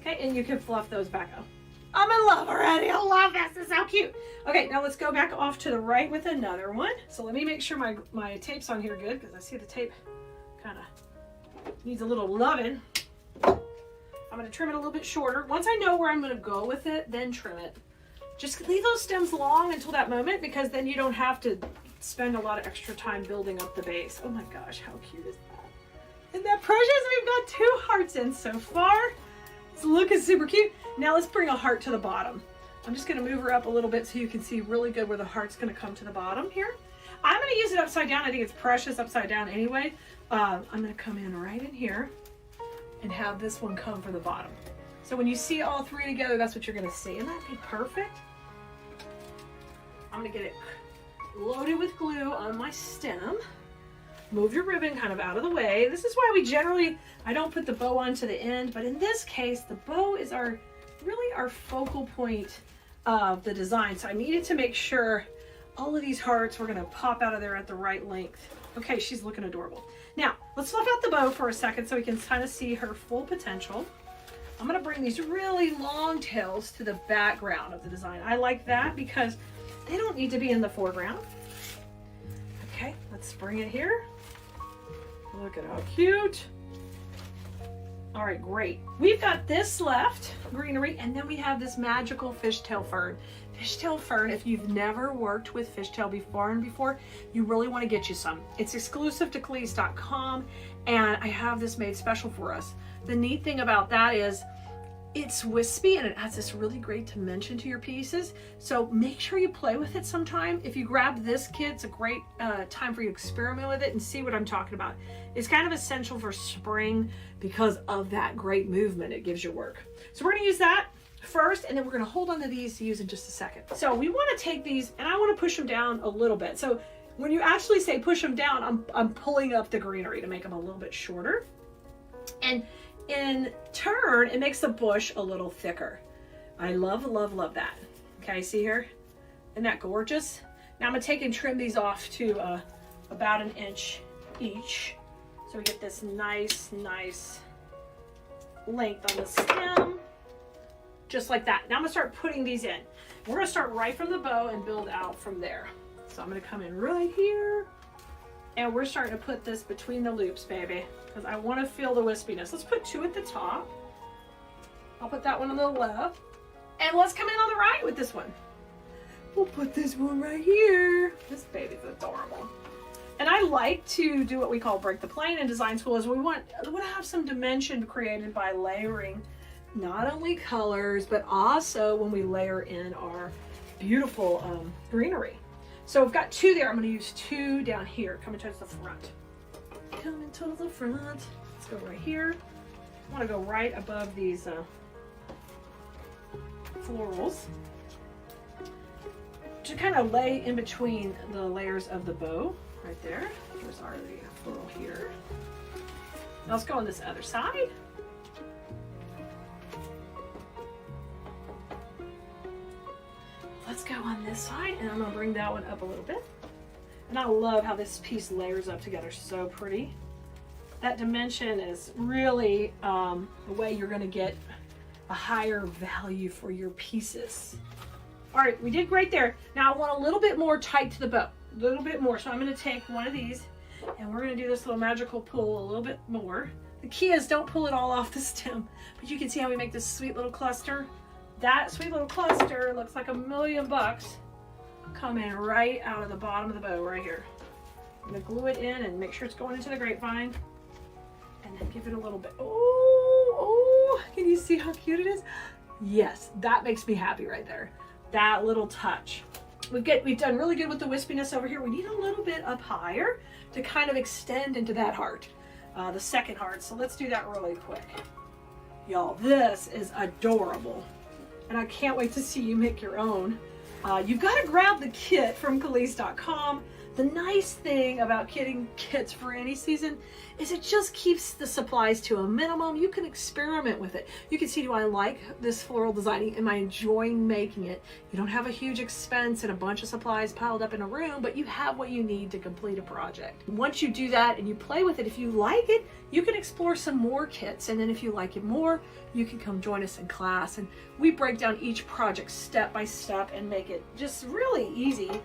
Okay, and you can fluff those back up. I'm in love already. I love this. This is so cute. Okay, now let's go back off to the right with another one. So let me make sure my tape's on here good, because I see the tape kind of needs a little loving. I'm going to trim it a little bit shorter. Once I know where I'm going to go with it, then trim it. Just leave those stems long until that moment, because then you don't have to spend a lot of extra time building up the base. Oh my gosh, how cute is that? Isn't that precious? We've got 2 hearts in so far. This look is super cute. Now let's bring a heart to the bottom. I'm just going to move her up a little bit so you can see really good where the heart's going to come to the bottom here. I'm going to use it upside down. I think it's precious upside down anyway. I'm going to come in right in here and have this one come for the bottom. So when you see all 3 together, that's what you're gonna see. And that'd be perfect. I'm gonna get it loaded with glue on my stem. Move your ribbon kind of out of the way. This is why we generally, I don't put the bow on to the end, but in this case, the bow is really our focal point of the design. So I needed to make sure all of these hearts were gonna pop out of there at the right length. Okay, she's looking adorable. Now, let's fluff out the bow for a second so we can kind of see her full potential. I'm going to bring these really long tails to the background of the design. I like that because they don't need to be in the foreground. Okay, let's bring it here. Look at how cute. All right, great. We've got this left, greenery, and then we have this magical fishtail fern. fishtail fern. If you've never worked with fishtail before, you really want to get you some. It's exclusive to Keleas.com, and I have this made special for us. The neat thing about that is it's wispy and it adds this really great dimension to your pieces. So make sure you play with it sometime. If you grab this kit, it's a great time for you to experiment with it and see what I'm talking about. It's kind of essential for spring because of that great movement it gives your work. So we're gonna use that first, and then we're gonna hold on to these to use in just a second. So we wanna take these, and I wanna push them down a little bit. So when you actually say push them down, I'm pulling up the greenery to make them a little bit shorter. And in turn, it makes the bush a little thicker. I love, love, love that. Okay, see here? Isn't that gorgeous? Now I'm gonna take and trim these off to about 1 inch each. So we get this nice length on the stem, just like that. Now I'm gonna start putting these in. We're gonna start right from the bow and build out from there. So I'm gonna come in right here, and we're starting to put this between the loops, baby, because I want to feel the wispiness. Let's put 2 at the top. I'll put that one on the left, and let's come in on the right with this one. We'll put this one right here. This baby's adorable. And I like to do what we call break the plane in design school, is we want to have some dimension created by layering not only colors, but also when we layer in our beautiful greenery. So we've got 2 there. I'm going to use 2 down here, coming towards the front. Coming to the front. Let's go right here. I want to go right above these florals to kind of lay in between the layers of the bow. Right there. There's already a floral here. Now let's go on this other side. Let's go on this side, and I'm going to bring that one up a little bit. And I love how this piece layers up together so pretty. That dimension is really the way you're going to get a higher value for your pieces. All right, we did great there. Now I want a little bit more tight to the bow, a little bit more. So I'm going to take one of these, and we're going to do this little magical pull a little bit more. The key is don't pull it all off the stem, but you can see how we make this sweet little cluster. That sweet little cluster looks like $1,000,000 coming right out of the bottom of the bow right here. I'm going to glue it in and make sure it's going into the grapevine, and then give it a little bit. Oh, can you see how cute it is? Yes, that makes me happy right there. That little touch. We've done really good with the wispiness over here. We need a little bit up higher to kind of extend into that heart, the second heart. So let's do that really quick. Y'all, this is adorable. And I can't wait to see you make your own. You've got to grab the kit from Keleas.com. The nice thing about kitting kits for any season is it just keeps the supplies to a minimum. You can experiment with it. You can see, do I like this floral designing? Am I enjoying making it? You don't have a huge expense and a bunch of supplies piled up in a room, but you have what you need to complete a project. Once you do that and you play with it, if you like it, you can explore some more kits. And then if you like it more, you can come join us in class. And we break down each project step by step and make it just really easy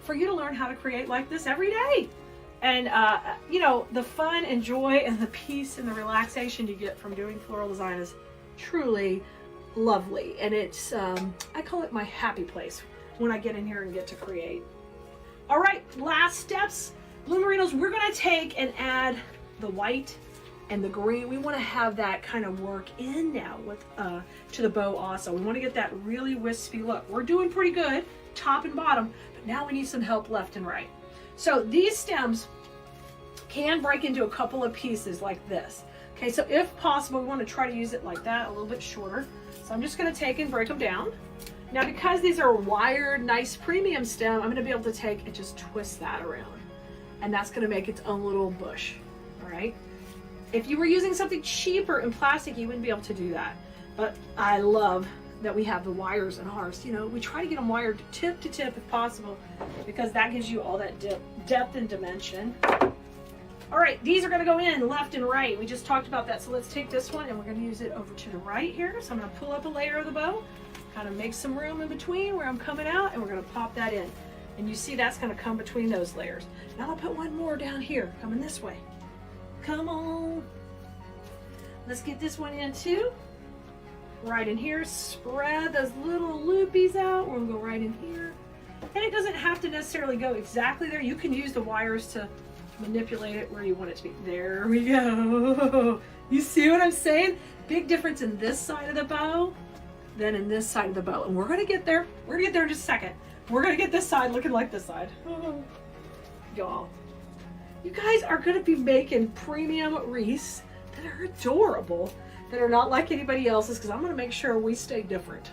for you to learn how to create like this every day. And you know, the fun and joy and the peace and the relaxation you get from doing floral design is truly lovely. And it's I call it my happy place when I get in here and get to create. All right, last steps. Blue Merinos, we're gonna take and add the white and the green. We want to have that kind of work in now with to the bow also. We want to get that really wispy look. We're doing pretty good top and bottom, but now we need some help left and right. So these stems can break into a couple of pieces like this. Okay, so if possible, we want to try to use it like that, a little bit shorter. So I'm just going to take and break them down. Now, because these are wired, nice premium stem, I'm going to be able to take and just twist that around. And that's going to make its own little bush, all right? If you were using something cheaper in plastic, you wouldn't be able to do that. But I love that we have the wires in ours. You know, we try to get them wired tip to tip if possible, because that gives you all that depth and dimension. All right, these are gonna go in left and right. We just talked about that. So let's take this one and we're gonna use it over to the right here. So I'm gonna pull up a layer of the bow, kind of make some room in between where I'm coming out, and we're gonna pop that in. And you see that's gonna come between those layers. Now I'll put one more down here, coming this way. Come on. Let's get this one in too. right in here. Spread those little loopies out. We're gonna go right in here. And it doesn't have to necessarily go exactly there. You can use the wires to manipulate it where you want it to be. There we go. You see what I'm saying? Big difference in this side of the bow than in this side of the bow. And we're gonna get there. We're gonna get there in just a second. We're gonna get this side looking like this side. Oh, y'all. You guys are gonna be making premium wreaths that are adorable, that are not like anybody else's, because I'm gonna make sure we stay different.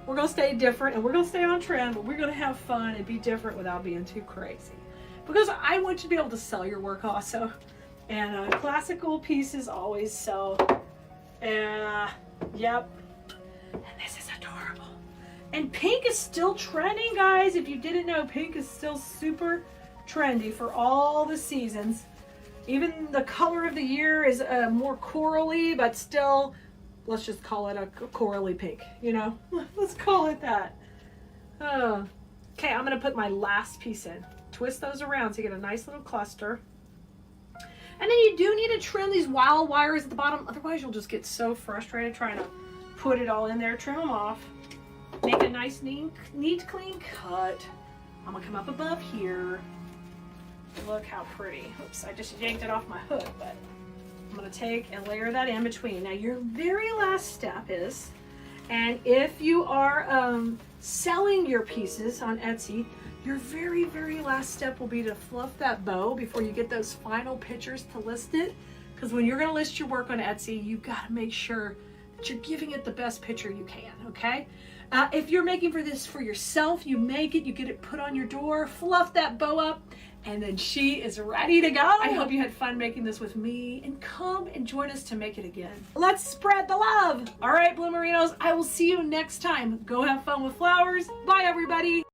We're gonna stay different and we're gonna stay on trend, but we're gonna have fun and be different without being too crazy. Because I want you to be able to sell your work also. And classical pieces always sell. Yep. And this is adorable. And pink is still trending, guys. If you didn't know, pink is still super trendy for all the seasons. Even the color of the year is more corally, but still, let's just call it a corally pink, you know? Let's call it that. Okay, I'm gonna put my last piece in. Twist those around so you get a nice little cluster. And then you do need to trim these wild wires at the bottom, otherwise you'll just get so frustrated trying to put it all in there. Trim them off. Make a nice, neat, clean cut. I'm gonna come up above here. Look how pretty. Oops, I just yanked it off my hood, but I'm gonna take and layer that in between. Now your very last step is, and if you are selling your pieces on Etsy, your very, very last step will be to fluff that bow before you get those final pictures to list it. Because when you're gonna list your work on Etsy, you gotta make sure that you're giving it the best picture you can, okay? If you're making this for yourself, you make it, you get it put on your door, fluff that bow up, and then she is ready to go. I hope you had fun making this with me, and come and join us to make it again. Let's spread the love. All right, Bloomerinos, I will see you next time. Go have fun with flowers. Bye, everybody.